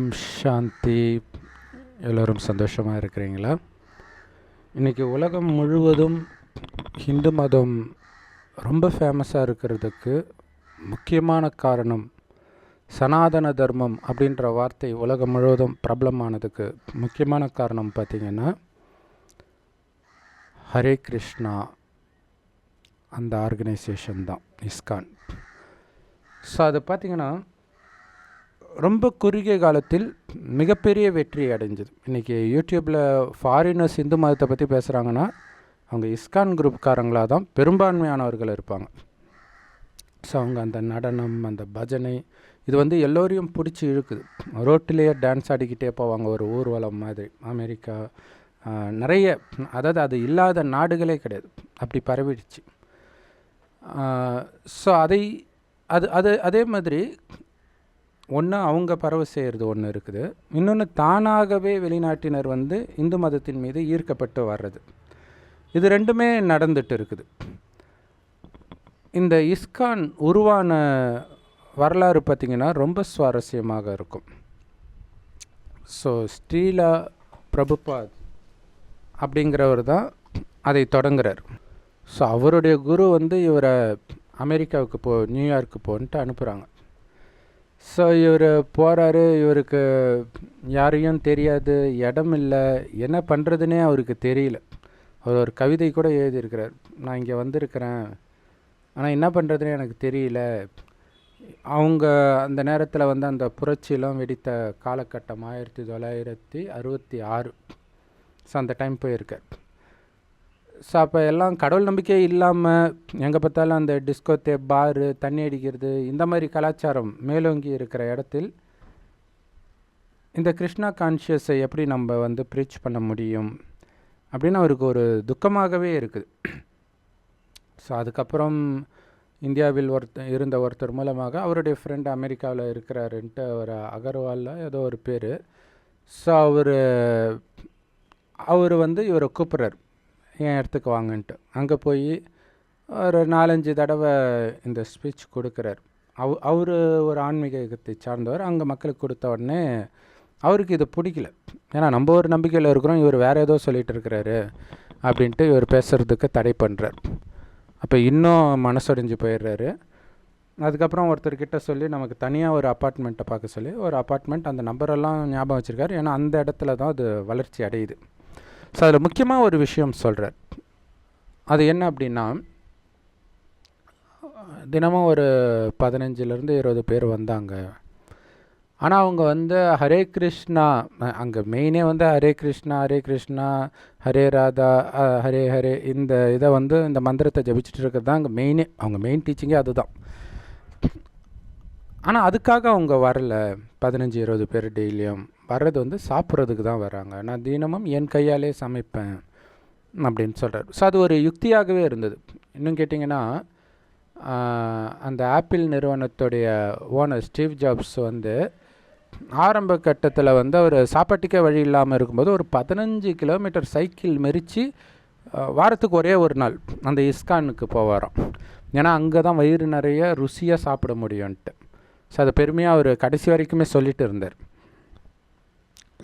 ஓம் சாந்தி. எல்லோரும் சந்தோஷமாக இருக்கிறீங்களா? இன்றைக்கி உலகம் முழுவதும் ஹிந்து மதம் ரொம்ப ஃபேமஸாக இருக்கிறதுக்கு முக்கியமான காரணம், சனாதன தர்மம் அப்படின்ற வார்த்தை உலகம் முழுவதும் பிரபலமானதுக்கு முக்கியமான காரணம் பார்த்திங்கன்னா ஹரே கிருஷ்ணா அந்த ஆர்கனைசேஷன் தான், இஸ்கான். ஸோ அது பார்த்திங்கன்னா ரொம்ப குறுகிய காலத்தில் மிகப்பெரிய வெற்றி அடைஞ்சது. இன்றைக்கி யூடியூப்பில் ஃபாரினர்ஸ் இந்து மதத்தை பற்றி பேசுகிறாங்கன்னா அவங்க இஸ்கான் குரூப்காரங்களாக தான் பெரும்பான்மையானவர்கள் இருப்பாங்க. ஸோ அவங்க அந்த நடனம், அந்த பஜனை, இது எல்லோரையும் பிடிச்சி இழுக்குது. ரோட்டிலேயே டான்ஸ் ஆடிக்கிட்டே போவாங்க, ஒரு ஊர்வலம் மாதிரி. அமெரிக்கா நிறைய, அதாவது அது இல்லாத நாடுகளே கிடையாது, அப்படி பரவிடுச்சு. ஸோ அதே மாதிரி ஒன்று அவங்க பரவ செய்கிறது ஒன்று இருக்குது, இன்னொன்று தானாகவே வெளிநாட்டினர் இந்து மதத்தின் மீது ஈர்க்கப்பட்டு வர்றது. இது ரெண்டுமே நடந்துட்டு இருக்குது. இந்த இஸ்கான் உருவான வரலாறு பார்த்திங்கன்னா ரொம்ப சுவாரஸ்யமாக இருக்கும். ஸோ ஸ்ரீலா பிரபுபாத் அப்படிங்கிறவர் தான் அதை தொடங்குறார். ஸோ அவருடைய குரு இவரை அமெரிக்காவுக்கு நியூயார்க்கு போன்ட்டு அனுப்புகிறாங்க. ஸோ இவர் போகிறாரு, இவருக்கு யாரையும் தெரியாது, இடம் இல்லை, என்ன பண்ணுறதுனே அவருக்கு தெரியல. அவர் ஒரு கவிதை கூட எழுதியிருக்கிறார், நான் இங்கே வந்திருக்கிறேன் ஆனால் என்ன பண்ணுறதுனே எனக்கு தெரியல. அவங்க அந்த நேரத்தில் அந்த புரட்சியெலாம் வெடித்த காலகட்டம் 1966. ஸோ அந்த டைம் போயிருக்கார். ஸோ அப்போ எல்லாம் கடவுள் நம்பிக்கை இல்லாமல் எங்கே பார்த்தாலும் அந்த டிஸ்கோத்தே, பாரு, தண்ணி அடிக்கிறது, இந்த மாதிரி கலாச்சாரம் மேலோங்கி இருக்கிற இடத்தில் இந்த கிருஷ்ணா கான்ஷியஸை எப்படி நம்ம ப்ரீச் பண்ண முடியும் அப்படின்னு அவருக்கு ஒரு துக்கமாகவே இருக்குது. ஸோ அதுக்கப்புறம் இந்தியாவில் இருந்த ஒருத்தர் மூலமாக அவருடைய ஃப்ரெண்டு அமெரிக்காவில் இருக்கிறாருன்ட்டு, அவர் அகர்வாலில் ஏதோ ஒரு பேர். ஸோ அவர் இவரை கூப்பிட்றார், என் இடத்துக்கு வாங்கன்ட்டு. அங்கே போய் ஒரு 4-5 தடவை இந்த ஸ்பீச் கொடுக்குறார். அவர் ஒரு ஆன்மீகத்தை சார்ந்தவர். அங்கே மக்களுக்கு கொடுத்த உடனே அவருக்கு இது பிடிக்கல. ஏன்னா நம்ம ஒரு நம்பிக்கையில் இருக்கிறோம், இவர் வேறு ஏதோ சொல்லிகிட்டு இருக்கிறாரு அப்படின்ட்டு இவர் பேசுகிறதுக்கு தடை பண்ணுறார். அப்போ இன்னும் மனசொடைஞ்சு போயிடுறாரு. அதுக்கப்புறம் ஒருத்தர்கிட்ட சொல்லி நமக்கு தனியாக ஒரு அப்பார்ட்மெண்ட்டை பார்க்க சொல்லி ஒரு அப்பார்ட்மெண்ட், அந்த நம்பரெல்லாம் ஞாபகம் வச்சுருக்காரு, ஏன்னா அந்த இடத்துல தான் அது வளர்ச்சி அடையுது. ஸோ அதில் முக்கியமாக ஒரு விஷயம் சொல்கிறார். அது என்ன அப்படின்னா, தினமும் ஒரு 15-20 பேர் வந்தாங்க. ஆனால் அவங்க ஹரே கிருஷ்ணா, அங்கே மெயினே ஹரே கிருஷ்ணா ஹரே கிருஷ்ணா ஹரே ராதா ஹரே ஹரே, இந்த இதை இந்த மந்திரத்தை ஜபிச்சுட்டு இருக்கிறது தான் அங்கே மெயினே. அவங்க மெயின் டீச்சிங்கே அதுதான். ஆனால் அதுக்காக அவங்க வரல. 15-20 பேர் டெய்லியும் வர்றது சாப்பிட்றதுக்கு தான் வராங்க. நான் தினமும் என் கையாலே சமைப்பேன் அப்படின்னு சொல்கிறார். ஸோ அது ஒரு யுக்தியாகவே இருந்தது. இன்னும் கேட்டிங்கன்னா, அந்த ஆப்பிள் நிறுவனத்துடைய ஓனர் ஸ்டீவ் ஜாப்ஸ் ஆரம்ப கட்டத்தில் அவர் சாப்பாட்டுக்கே வழி இல்லாமல் இருக்கும்போது ஒரு 15 கிலோமீட்டர் சைக்கிள் மெரித்து வாரத்துக்கு ஒரே ஒரு நாள் அந்த இஸ்கானுக்கு போவாராம். ஏன்னா அங்கே தான் வயிறு நிறைய ருசியாக சாப்பிட முடியும்ன்ட்டு. ஸோ அதை பெருமையாக அவர் கடைசி வரைக்குமே சொல்லிட்டு இருந்தார்.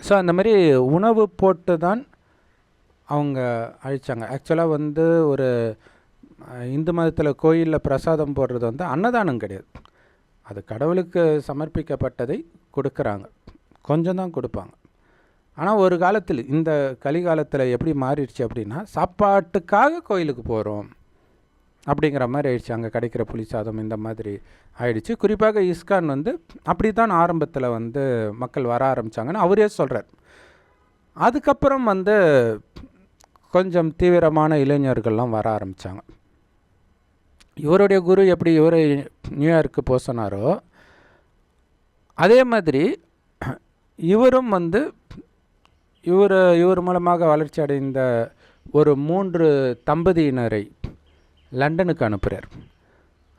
ஸோ அந்த மாதிரி உணவு போட்டு தான் அவங்க அழித்தாங்க. ஆக்சுவலாக ஒரு இந்து மதத்தில் கோயிலில் பிரசாதம் போடுறது அன்னதானம் கிடையாது. அது கடவுளுக்கு சமர்ப்பிக்கப்பட்டதை கொடுக்குறாங்க, கொஞ்சம் தான் கொடுப்பாங்க. ஆனால் ஒரு காலத்தில், இந்த கலிகாலத்தில் எப்படி மாறிடுச்சு அப்படின்னா, சாப்பாட்டுக்காக கோயிலுக்கு போகிறோம் அப்படிங்கிற மாதிரி ஆயிடுச்சு. அங்கே கிடைக்கிற புளி சாதம் இந்த மாதிரி ஆயிடுச்சு. குறிப்பாக இஸ்கான் அப்படி தான் ஆரம்பத்தில் மக்கள் வர ஆரம்பித்தாங்கன்னு அவரே சொல்கிறார். அதுக்கப்புறம் கொஞ்சம் தீவிரமான இளைஞர்கள்லாம் வர ஆரம்பித்தாங்க. இவருடைய குரு எப்படி இவரை நியூயார்க்கு போக சொன்னாரோ, அதே மாதிரி இவரும் இவர் மூலமாக வளர்ச்சி அடைந்த ஒரு 3 தம்பதியினரை லண்டனுக்கு அனுப்புகிறார்.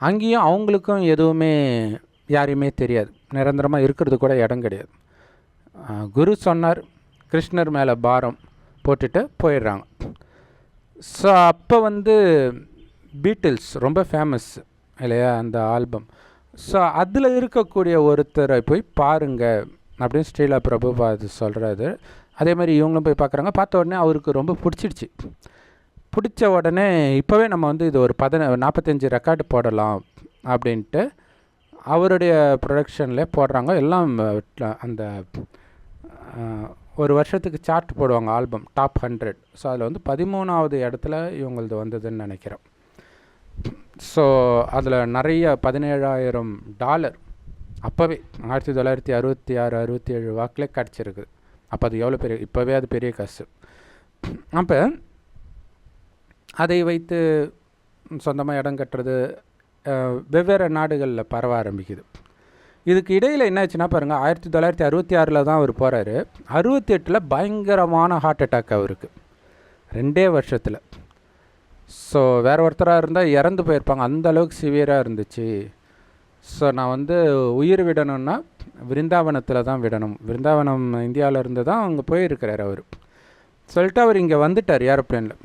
அங்கேயும் அவங்களுக்கும் எதுவுமே யாரையுமே தெரியாது, நிரந்தரமாக இருக்கிறது கூட இடம் கிடையாது. குரு சொன்னார், கிருஷ்ணர் மேலே பாரம் போட்டுட்டு போயிடுறாங்க. ஸோ அப்போ பீட்டில்ஸ் ரொம்ப ஃபேமஸ் இல்லையா, அந்த ஆல்பம். ஸோ அதில் இருக்கக்கூடிய ஒருத்தரை போய் பாருங்கள், அப்படின்னு ஸ்ரீலா பிரபுபாத் சொல்கிறாரு. அதே மாதிரி இவங்களும் போய் பார்க்குறாங்க. பார்த்த உடனே அவருக்கு ரொம்ப பிடிச்சிடுச்சு. பிடிச்ச உடனே இப்போவே நம்ம வந்து இது ஒரு 45 ரெக்கார்டு போடலாம் அப்படின்ட்டு அவருடைய ப்ரொடக்ஷனில் போடுறாங்க. எல்லாம் அந்த ஒரு வருஷத்துக்கு சார்ட் போடுவாங்க, ஆல்பம் டாப் 100. ஸோ அதில் வந்து 13வது இடத்துல இவங்களது வந்ததுன்னு நினைக்கிறேன். ஸோ அதில் நிறைய $17,000 அப்போவே 1966 67 வாக்கில் கிடச்சிருக்குது. அப்போ அது எவ்வளோ பெரிய, இப்போவே அது பெரிய காசு. அப்போ அதை வைத்து சொந்தமாக இடம் கட்டுறது வெவ்வேறு நாடுகளில் பரவ ஆரம்பிக்குது. இதுக்கு இடையில் என்னாச்சுன்னா பாருங்கள், 1966 தான் அவர் போகிறாரு. 68 பயங்கரமான ஹார்ட் அட்டாக் அவருக்கு, 2 வருஷத்தில். ஸோ வேறு ஒருத்தராக இருந்தால் இறந்து போயிருப்பாங்க, அந்த அளவுக்கு சிவியராக இருந்துச்சு. ஸோ நான் வந்து உயிர் விடணும்னா விருந்தாவனத்தில் தான் விடணும். விருந்தாவனம் இந்தியாவில் இருந்து தான் அங்கே போயிருக்கிறார் அவர். சொல்லிட்டு அவர் இங்கே வந்துட்டார் ஏரோப்ளேனில்.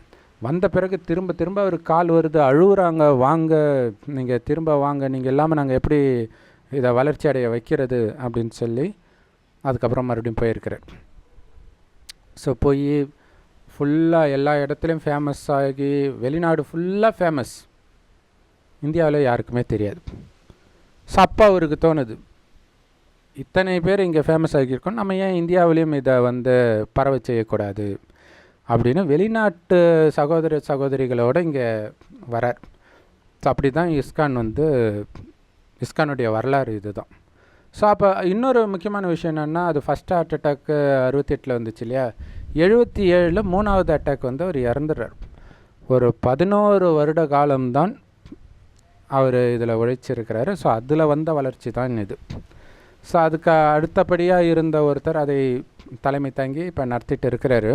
வந்த பிறகு திரும்ப திரும்ப அவர் கால் வருது, அழுகுறாங்க, வாங்க நீங்கள் திரும்ப வாங்க, நீங்கள் இல்லாமல் நாங்கள் எப்படி இதை வளர்ச்சி அடைய வைக்கிறது அப்படின்னு சொல்லி அதுக்கப்புறம் மறுபடியும் போயிருக்கிறார். ஸோ போய் ஃபுல்லாக எல்லா இடத்துலையும் ஃபேமஸ் ஆகி வெளிநாடு ஃபுல்லாக ஃபேமஸ், இந்தியாவில் யாருக்குமே தெரியாது. ஸோ அப்போ அவருக்கு தோணுது, இத்தனை பேர் இங்கே ஃபேமஸ் ஆகியிருக்கோம், நம்ம ஏன் இந்தியாவிலையும் இதை வந்து பரவ செய்யக்கூடாது அப்படின்னு வெளிநாட்டு சகோதர சகோதரிகளோடு இங்கே வரார். ஸோ அப்படி தான் இஸ்கானுடைய வரலாறு இது தான். ஸோ அப்போ இன்னொரு முக்கியமான விஷயம் என்னென்னா, அது ஃபஸ்ட் ஹார்ட் அட்டாக்கு 68 வந்துச்சு இல்லையா, 77 3வது அட்டாக் வந்து அவர் இறந்துடுறார். ஒரு 11 வருட காலம்தான் அவர் இதில் உழைச்சிருக்கிறாரு. ஸோ அதில் வந்த வளர்ச்சி தான் இது. ஸோ அதுக்கு அடுத்தபடியாக இருந்த ஒருத்தர் அதை தலைமை தாங்கி இப்போ நடத்திட்டு இருக்கிறாரு.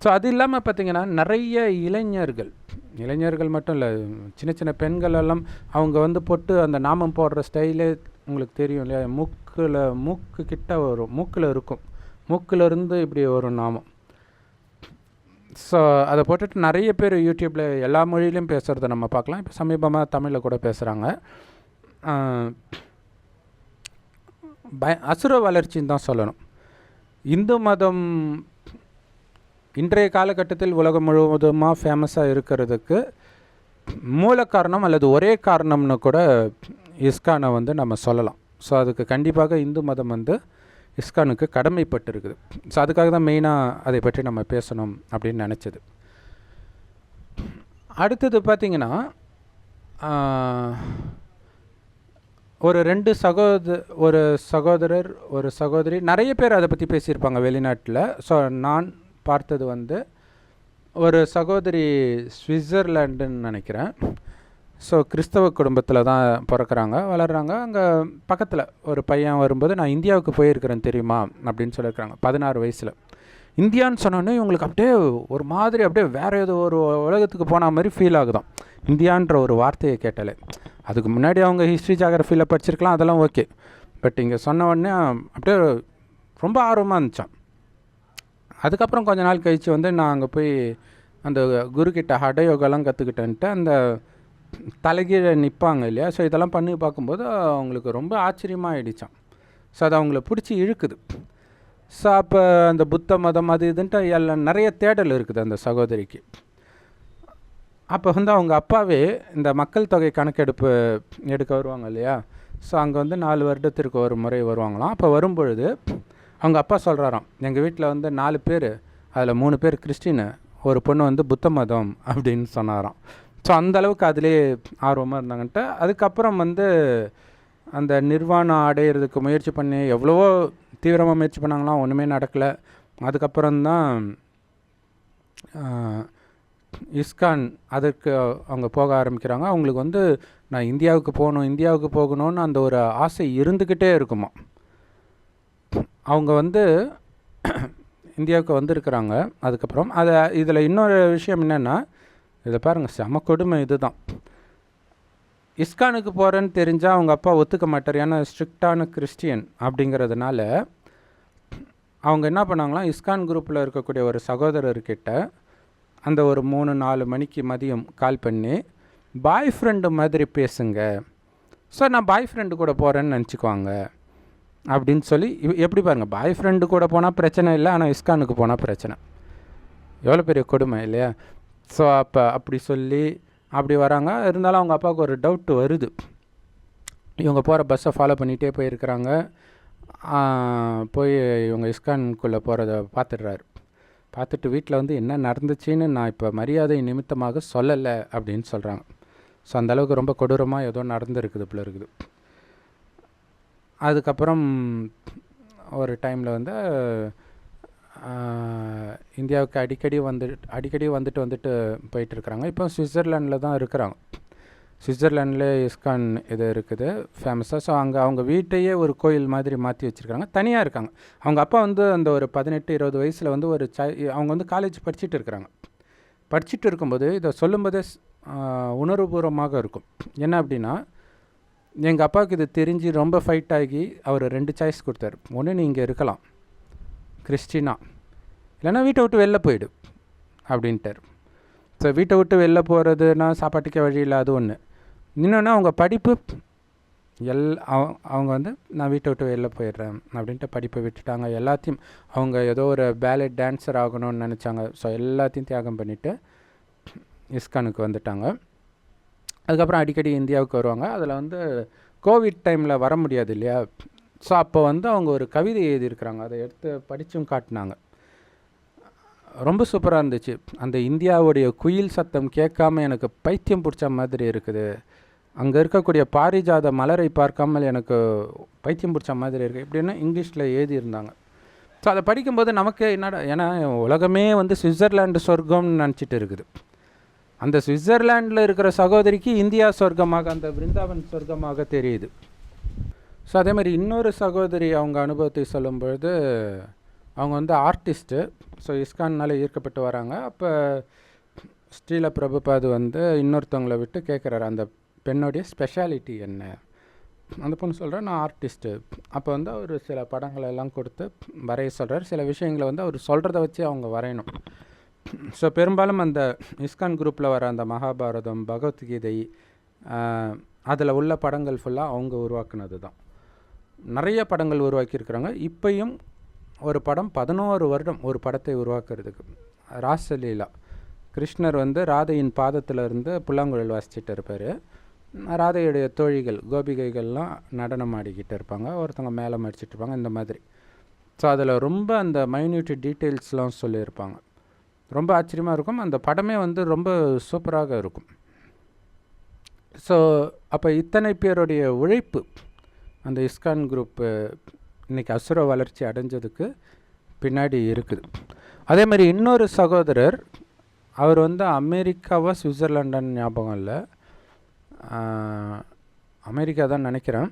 ஸோ அது இல்லாமல் பார்த்திங்கன்னா நிறைய இளைஞர்கள் மட்டும் இல்லை, சின்ன சின்ன பெண்கள் எல்லாம் அவங்க வந்து போட்டு அந்த நாமம் போடுற ஸ்டைலே உங்களுக்கு தெரியும் இல்லையா, மூக்கு கிட்ட வரும், மூக்கில் இருக்கும், மூக்கிலிருந்து இப்படி ஒரு நாமம். ஸோ அதை போட்டுட்டு நிறைய பேர் யூடியூப்பில் எல்லா மொழியிலையும் பேசுகிறத நம்ம பார்க்கலாம். இப்போ சமீபமாக தமிழில் கூட பேசுகிறாங்க. அசுர வளர்ச்சின்னு தான் சொல்லணும். இந்து மதம் இன்றைய காலகட்டத்தில் உலகம் முழுவதுமாக ஃபேமஸாக இருக்கிறதுக்கு மூல காரணம் அல்லது ஒரே காரணம்னு கூட இஸ்கானை வந்து நம்ம சொல்லலாம். ஸோ அதுக்கு கண்டிப்பாக இந்து மதம் வந்து இஸ்கானுக்கு கடமைப்பட்டிருக்குது. ஸோ அதுக்காக தான் மெயினாக அதை பற்றி நம்ம பேசணும் அப்படின்னு நினச்சது. அடுத்தது பார்த்திங்கன்னா, ஒரு 2 சகோதரர் ஒரு சகோதரி நிறைய பேர் அதை பற்றி பேசியிருப்பாங்க வெளிநாட்டில். ஸோ நான் பார்த்தது வந்து ஒரு சகோதரி சுவிட்சர்லாண்டுன்னு நினைக்கிறேன். ஸோ கிறிஸ்தவ குடும்பத்தில் தான் பிறக்கிறாங்க, வளர்கிறாங்க. அங்கே பக்கத்தில் ஒரு பையன் வரும்போது, நான் இந்தியாவுக்கு போயிருக்கிறேன் தெரியுமா அப்படின்னு சொல்லியிருக்கிறாங்க 16 வயசில். இந்தியான்னு சொன்னோன்னே இவங்களுக்கு அப்படியே ஒரு மாதிரி அப்படியே வேறு ஏதோ ஒரு உலகத்துக்கு போன மாதிரி ஃபீல் ஆகுதான், இந்தியான்ற ஒரு வார்த்தையை கேட்டாலே. அதுக்கு முன்னாடி அவங்க ஹிஸ்ட்ரி ஜாகிரஃபியில் படிச்சிருக்கலாம், அதெல்லாம் ஓகே. பட் இங்கே சொன்ன உடனே அப்படியே ரொம்ப ஆர்வமாக இருந்துச்சான். அதுக்கப்புறம் கொஞ்ச நாள் கழித்து வந்து நான் அங்கே போய் அந்த குருக்கிட்ட ஹடயோகெல்லாம் கற்றுக்கிட்டேன்ட்டு அந்த தலைகீழ நிற்பாங்க இல்லையா. ஸோ இதெல்லாம் பண்ணி பார்க்கும்போது அவங்களுக்கு ரொம்ப ஆச்சரியமாக ஆகிடுச்சான். ஸோ அது அவங்கள பிடிச்சி இழுக்குது. ஸோ அப்போ அந்த புத்த மதம் அது இதுன்ட்டு எல்லாம் நிறைய தேடல் இருக்குது அந்த சகோதரிக்கு. அப்போ வந்து அவங்க அப்பாவே இந்த மக்கள் தொகை கணக்கெடுப்பு எடுக்க வருவாங்க இல்லையா. ஸோ அங்கே வந்து 4 வருடத்திற்கு ஒரு முறை வருவாங்களாம். அப்போ வரும்பொழுது அவங்க அப்பா சொல்கிறாராம், எங்கள் வீட்டில் வந்து 4 பேர், அதில் 3 பேர் கிறிஸ்டின்னு, ஒரு பொண்ணு வந்து புத்த மதம் அப்படின்னு சொன்னாராம். ஸோ அந்தளவுக்கு அதிலே ஆர்வமாக இருந்தாங்கன்ட்டு. அதுக்கப்புறம் வந்து அந்த நிர்வாணம் அடையிறதுக்கு முயற்சி பண்ணி எவ்வளவோ தீவிரமாக முயற்சி பண்ணாங்களாம், ஒன்றுமே நடக்கலை. அதுக்கப்புறம்தான் இஸ்கான் அதற்கு அவங்க போக ஆரம்பிக்கிறாங்க. அவங்களுக்கு வந்து நான் இந்தியாவுக்கு போகணும்னு அந்த ஒரு ஆசை இருந்துக்கிட்டே இருக்குமா. அவங்க வந்து இந்தியாவுக்கு வந்திருக்கிறாங்க. அதுக்கப்புறம் இதில் இன்னொரு விஷயம் என்னென்னா, இதை பாருங்கள், செம கொடுமை இது தான். இஸ்கானுக்கு போகிறேன்னு தெரிஞ்சால் அவங்க அப்பா ஒத்துக்க மாட்டார், ஏன்னா ஸ்ட்ரிக்டான கிறிஸ்டியன் அப்படிங்கிறதுனால. அவங்க என்ன பண்ணாங்களாம், இஸ்கான் குரூப்பில் இருக்கக்கூடிய ஒரு சகோதரர்கிட்ட அந்த ஒரு 3-4 மணிக்கு மதியம் கால் பண்ணி, பாய் ஃப்ரெண்டு மாதிரி பேசுங்க, ஸோ நான் பாய் ஃப்ரெண்டு கூட போகிறேன்னு நினச்சிக்குவாங்க அப்படின்னு சொல்லி எப்படி பாருங்கள், பாய் ஃப்ரெண்டு கூட போனால் பிரச்சனை இல்லை, ஆனால் இஸ்கானுக்கு போனால் பிரச்சனை. எவ்வளோ பெரிய கொடுமை இல்லையா? ஸோ அப்படி சொல்லி அப்படி வராங்க. இருந்தாலும் அவங்க அப்பாவுக்கு ஒரு டவுட் வருது. இவங்க போகிற பஸ்ஸை ஃபாலோ பண்ணிகிட்டே போயிருக்கிறாங்க. போய் இவங்க இஸ்கானுக்குள்ளே போகிறத பார்த்துடுறாரு. பார்த்துட்டு வீட்டில் வந்து என்ன நடந்துச்சின்னு நான் இப்போ மரியாதை நிமித்தமாக சொல்லலை அப்படின்னு சொல்கிறாங்க. ஸோ அந்தளவுக்கு ரொம்ப கொடூரமாக ஏதோ நடந்துருக்குது போல இருக்குது. அதுக்கப்புறம் ஒரு டைமில் வந்து இந்தியாவுக்கு அடிக்கடி வந்துட்டு போயிட்டுருக்குறாங்க. இப்போ சுவிட்சர்லாண்டில் தான் இருக்கிறாங்க. சுவிட்சர்லாண்டில் இஸ்கான் இது இருக்குது ஃபேமஸாக. ஸோ அங்கே அவங்க வீட்டையே ஒரு கோயில் மாதிரி மாற்றி வச்சுருக்காங்க, தனியாக இருக்காங்க. அவங்க அப்பா வந்து அந்த ஒரு 18-20 வயசில் வந்து அவங்க வந்து காலேஜ் படிச்சுட்டு இருக்கிறாங்க. படிச்சுட்டு இருக்கும்போது இதை சொல்லும்போதே உணர்வுபூர்வமாக இருக்கும். என்ன அப்படின்னா, எங்கள் அப்பாவுக்கு இது தெரிஞ்சு ரொம்ப ஃபைட் ஆகி அவர் 2 சாய்ஸ் கொடுத்தாரு. ஒன்று, நீ இங்கே இருக்கலாம் கிறிஸ்டினா, இல்லைன்னா வீட்டை விட்டு வெளில போயிடு அப்படின்ட்டார். ஸோ வீட்டை விட்டு வெளில போகிறதுனா சாப்பாட்டுக்கே வழி இல்லை, அது ஒன்று. இன்னொன்று, அவங்க படிப்பு அவங்க வந்து நான் வீட்டை விட்டு வெளில போயிடுறேன் அப்படின்ட்டு படிப்பை விட்டுட்டாங்க. எல்லாத்தையும் அவங்க ஏதோ ஒரு பேலட் டான்ஸர் ஆகணும்னு நினச்சாங்க. ஸோ எல்லாத்தையும் தியாகம் பண்ணிவிட்டு இஸ்கானுக்கு வந்துட்டாங்க. அதுக்கப்புறம் அடிக்கடி இந்தியாவுக்கு வருவாங்க. அதில் வந்து கோவிட் டைமில் வர முடியாது இல்லையா? ஸோ அப்போ வந்து அவங்க ஒரு கவிதை எழுதியிருக்கிறாங்க. அதை எடுத்து படித்தும் காட்டினாங்க. ரொம்ப சூப்பராக இருந்துச்சு. அந்த இந்தியாவுடைய குயில் சத்தம் கேட்காம எனக்கு பைத்தியம் பிடிச்ச மாதிரி இருக்குது. அங்கே இருக்கக்கூடிய பாரிஜாத மலரை பார்க்காமல் எனக்கு பைத்தியம் பிடிச்ச மாதிரி இருக்குது இப்படின்னு இங்கிலீஷில் எழுதியிருந்தாங்க. ஸோ அதை படிக்கும்போது நமக்கு என்னடா, ஏன்னா உலகமே வந்து சுவிட்சர்லாண்டு சொர்க்கம்னு நினச்சிட்டு இருக்குது. அந்த சுவிட்சர்லாண்டில் இருக்கிற சகோதரிக்கு இந்தியா சொர்க்கமாக, அந்த பிருந்தாவன் சொர்க்கமாக தெரியுது. ஸோ அதே மாதிரி இன்னொரு சகோதரி அவங்க அனுபவத்தை சொல்லும்பொழுது, அவங்க வந்து ஆர்டிஸ்ட்டு. ஸோ இஸ்கான்னால் ஈர்க்கப்பட்டு வராங்க. அப்போ ஸ்ரீல பிரபுபாது வந்து இன்னொருத்தவங்களை விட்டு கேட்குறாரு, அந்த பெண்ணுடைய ஸ்பெஷாலிட்டி என்ன? அந்த பொண்ணு சொல்கிறார், நான் ஆர்டிஸ்ட்டு. அப்போ வந்து அவர் சில படங்களை எல்லாம் கொடுத்து வரைய சொல்கிறார். சில விஷயங்களை வந்து அவர் சொல்கிறத வச்சு அவங்க வரையணும். ஸோ பெரும்பாலும் அந்த இஸ்கான் குரூப்பில் வர அந்த மகாபாரதம், பகவத்கீதை, அதில் உள்ள படங்கள் ஃபுல்லாக அவங்க உருவாக்குனது தான். நிறைய படங்கள் உருவாக்கியிருக்கிறாங்க. இப்பையும் ஒரு படம் 11 வருடம் ஒரு படத்தை உருவாக்குறதுக்கு. ராசலீலா, கிருஷ்ணர் வந்து ராதையின் பாதத்தில் இருந்து புல்லாங்குழல் வாசிச்சுட்டு இருப்பார். ராதையுடைய தோழிகள் கோபிகைகள்லாம் நடனம் ஆடிக்கிட்டு இருப்பாங்க, ஒருத்தவங்க மேலே மடிச்சிட்டு இருப்பாங்க, இந்த மாதிரி. ஸோ அதில் ரொம்ப அந்த மைன்யூட் டீட்டெயில்ஸ்லாம் சொல்லியிருப்பாங்க. ரொம்ப ஆச்சரியமாக இருக்கும். அந்த படமே வந்து ரொம்ப சூப்பராக இருக்கும். ஸோ அப்போ இத்தனை பேருடைய உழைப்பு அந்த இஸ்கான் குரூப்பு இன்றைக்கி அசுர வளர்ச்சி அடைஞ்சதுக்கு பின்னாடி இருக்குது. அதே மாதிரி இன்னொரு சகோதரர், அவர் வந்து அமெரிக்காவா சுவிட்சர்லாண்டான்னு ஞாபகம் இல்லை, அமெரிக்கா தான் நினைக்கிறேன்.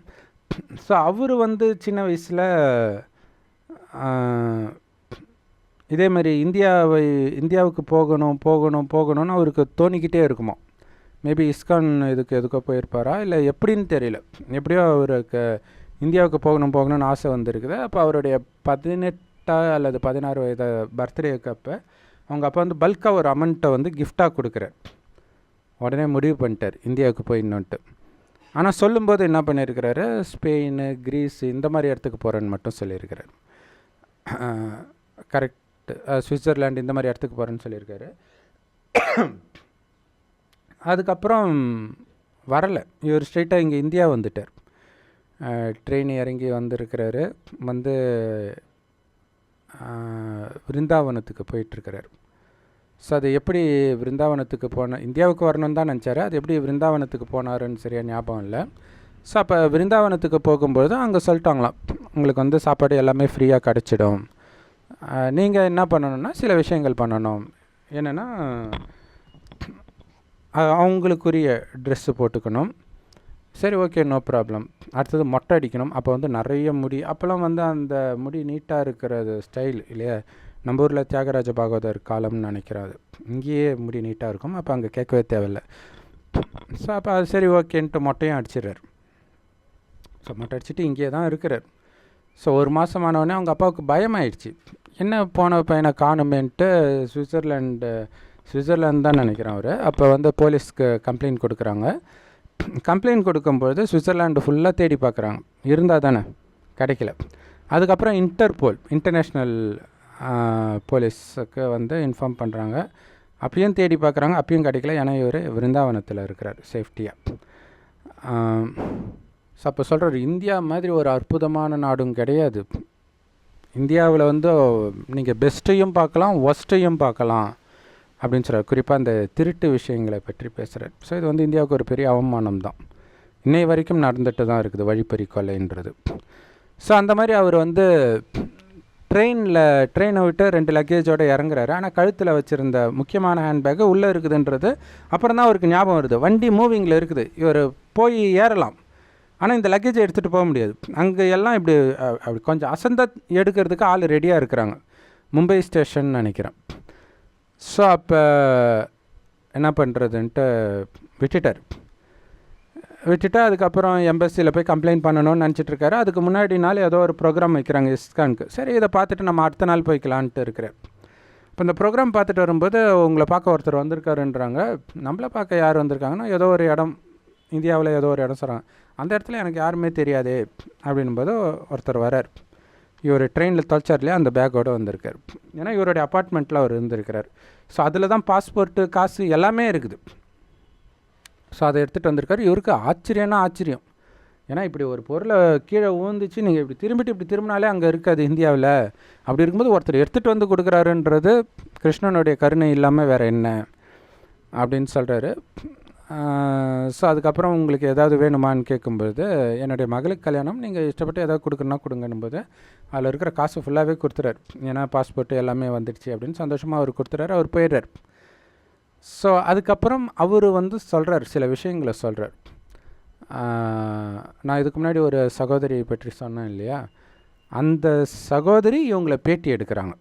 ஸோ அவர் வந்து சின்ன வயசில் இதே மாதிரி இந்தியாவுக்கு போகணும்னு அவருக்கு தோணிக்கிட்டே இருக்குமா. மேபி இஸ்கான் எதுக்கோ போயிருப்பாரா இல்லை எப்படின்னு தெரியல. எப்படியோ அவருக்கு இந்தியாவுக்கு போகணும்னு ஆசை வந்திருக்குது. அப்போ அவருடைய 18 அல்லது 16 வயது பர்த்டேக்கு அப்போ அவங்க அப்பா வந்து பல்காக ஒரு அமௌண்ட்டை வந்து கிஃப்டாக கொடுக்குறார். உடனே முடிவு பண்ணிட்டார் இந்தியாவுக்கு போயிடணுன்ட்டு. ஆனால் சொல்லும்போது என்ன பண்ணியிருக்கிறாரு, ஸ்பெயின், கிரீஸ் இந்த மாதிரி இடத்துக்கு போகிறேன்னு மட்டும் சொல்லியிருக்கிறார். கரெக்ட், சுவிட்சர்லாண்டு இந்த மாதிரி இடத்துக்கு போகிறேன்னு சொல்லியிருக்காரு. அதுக்கப்புறம் வரலை. இவர் ஸ்ட்ரெயிட்டாக இங்கே இந்தியா வந்துட்டார். ட்ரெயின் இறங்கி வந்திருக்கிறாரு. வந்து விருந்தாவனத்துக்கு போயிட்டுருக்கிறார். ஸோ அது எப்படி விருந்தாவனத்துக்கு இந்தியாவுக்கு வரணும்னு தான் நினச்சாரு. அது எப்படி விருந்தாவனத்துக்கு போனாருன்னு சரியாக ஞாபகம் இல்லை. ஸோ அப்போ விருந்தாவனத்துக்கு போகும்பொழுது அங்கே சொல்லிட்டாங்களாம், உங்களுக்கு வந்து சாப்பாடு எல்லாமே ஃப்ரீயாக கிடச்சிடும், நீங்கள் என்ன பண்ணணுன்னா சில விஷயங்கள் பண்ணணும். என்னென்னா அவங்களுக்குரிய ட்ரெஸ்ஸு போட்டுக்கணும். சரி, ஓகே, நோ ப்ராப்ளம். அடுத்தது மொட்டை அடிக்கணும். அப்போ வந்து நிறைய முடி, அப்போல்லாம் வந்து அந்த முடி நீட்டாக இருக்கிறது ஸ்டைல் இல்லையா. நம்ம ஊரில் தியாகராஜ பாகவதர் காலம்னு நினைக்கிறாரு, இங்கேயே முடி நீட்டாக இருக்கும். அப்போ அங்கே கேட்கவே தேவையில்லை. ஸோ அப்போ அது சரி ஓகேன்ட்டு மொட்டையும் அடிச்சிடுறார். ஸோ மொட்டை அடிச்சுட்டு இங்கேயே தான் இருக்கிறார். ஸோ ஒரு மாதம் ஆனவுடனே அவங்க அப்பாவுக்கு பயமாயிடுச்சு, என்ன போன பையனை காணுமேன்ட்டு சுவிட்சர்லாந்து தான் நினைக்கிறேன் அவர். அப்போ வந்து போலீஸ்க்கு கம்ப்ளைண்ட் கொடுக்குறாங்க. கம்ப்ளைண்ட் கொடுக்கும்பொழுது சுவிட்சர்லாண்டு ஃபுல்லாக தேடி பார்க்குறாங்க, இருந்தால் தானே கிடைக்கல. அதுக்கப்புறம் இன்டர்போல், இன்டர்நேஷ்னல் போலீஸுக்கு வந்து இன்ஃபார்ம் பண்ணுறாங்க. அப்பயும் தேடி பார்க்குறாங்க, அப்பயும் கிடைக்கல. ஏன்னா இவர் விருந்தாவனத்தில் இருக்கிறார் சேஃப்டியாக. ஸோ அப்போ சொல்கிறார், இந்தியா மாதிரி ஒரு அற்புதமான நாடும் கிடையாது. இந்தியாவில் வந்து நீங்கள் பெஸ்ட்டையும் பார்க்கலாம், ஒஸ்ட்டையும் பார்க்கலாம் அப்படின்னு சொல்கிறார். குறிப்பாக அந்த திருட்டு விஷயங்களை பற்றி பேசுகிறார். ஸோ இது வந்து இந்தியாவுக்கு ஒரு பெரிய அவமானம் தான். இன்னை வரைக்கும் நடந்துட்டு தான் இருக்குது வழிப்பறி கொலைன்றது. ஸோ அந்த மாதிரி அவர் வந்து ட்ரெயினை விட்டு 2 லக்கேஜோடு இறங்குறாரு. ஆனால் கழுத்தில் வச்சுருந்த முக்கியமான ஹேண்ட்பேக்கு உள்ளே இருக்குதுன்றது அப்புறம் தான் அவருக்கு ஞாபகம் வருது. வண்டி மூவிங்கில் இருக்குது, இவர் போய் ஏறலாம், ஆனால் இந்த லக்கேஜை எடுத்துகிட்டு போக முடியாது. அங்கே எல்லாம் அப்படி கொஞ்சம் அசந்த எடுக்கிறதுக்கு ஆள் ரெடியாக இருக்கிறாங்க. மும்பை ஸ்டேஷன் நினைக்கிறேன். ஸோ அப்போ என்ன பண்ணுறதுன்ட்டு விட்டுட்டு அதுக்கப்புறம் எம்பசியில் போய் கம்ப்ளைண்ட் பண்ணணும்னு நினச்சிட்ருக்காரு. அதுக்கு முன்னாடி நாள் ஏதோ ஒரு ப்ரோக்ராம் வைக்கிறாங்க இஸ்கானுக்கு. சரி, இதை பார்த்துட்டு நம்ம அடுத்த நாள் போய்க்கலான்ட்டு இருக்கிறேன். இப்போ இந்த ப்ரோக்ராம் பார்த்துட்டு வரும்போது உங்களை பார்க்க ஒருத்தர் வந்திருக்காருன்றாங்க. நம்மளை பார்க்க யார் வந்திருக்காங்கன்னா, ஏதோ ஒரு இடம், இந்தியாவில் ஏதோ ஒரு இடம் சொல்கிறாங்க. அந்த இடத்துல எனக்கு யாருமே தெரியாது அப்படின்போது ஒருத்தர் வரார். இவர் ட்ரெயினில் தொலைச்சார் இல்லையா, அந்த பேக்கோடு வந்திருக்கார். ஏன்னா இவருடைய அப்பார்ட்மெண்ட்டில் அவர் இருந்திருக்கிறார். ஸோ அதில் தான் பாஸ்போர்ட்டு, காசு எல்லாமே இருக்குது. ஸோ அதை எடுத்துகிட்டு வந்திருக்காரு. இவருக்கு ஆச்சரியம். ஏன்னா இப்படி ஒரு பொருளை கீழே ஊந்துச்சு, நீங்கள் இப்படி திரும்பினாலே அங்கே இருக்காது இந்தியாவில். அப்படி இருக்கும்போது ஒருத்தர் எடுத்துகிட்டு வந்து கொடுக்குறாருன்றது கிருஷ்ணனுடைய கருணை இல்லாமல் வேறு என்ன அப்படின்னு சொல்கிறாரு. ஸோ அதுக்கப்புறம் உங்களுக்கு ஏதாவது வேணுமான்னு கேட்கும்போது, என்னுடைய மகளுக்கு கல்யாணம், நீங்கள் இஷ்டப்பட்டு ஏதாவது கொடுக்குறனா கொடுங்கன்னும்போது அதில் இருக்கிற காசு ஃபுல்லாகவே கொடுத்துறாரு. ஏன்னா பாஸ்போர்ட்டு எல்லாமே வந்துடுச்சு அப்படின்னு சந்தோஷமாக அவர் கொடுத்துறாரு. அவர் போயிடுறார். ஸோ அதுக்கப்புறம் அவர் வந்து சொல்கிறார், சில விஷயங்களை சொல்கிறார். நான் இதுக்கு முன்னாடி ஒரு சகோதரியை பற்றி சொன்னேன் இல்லையா, அந்த சகோதரி இவங்களை பேட்டி எடுக்கிறாங்க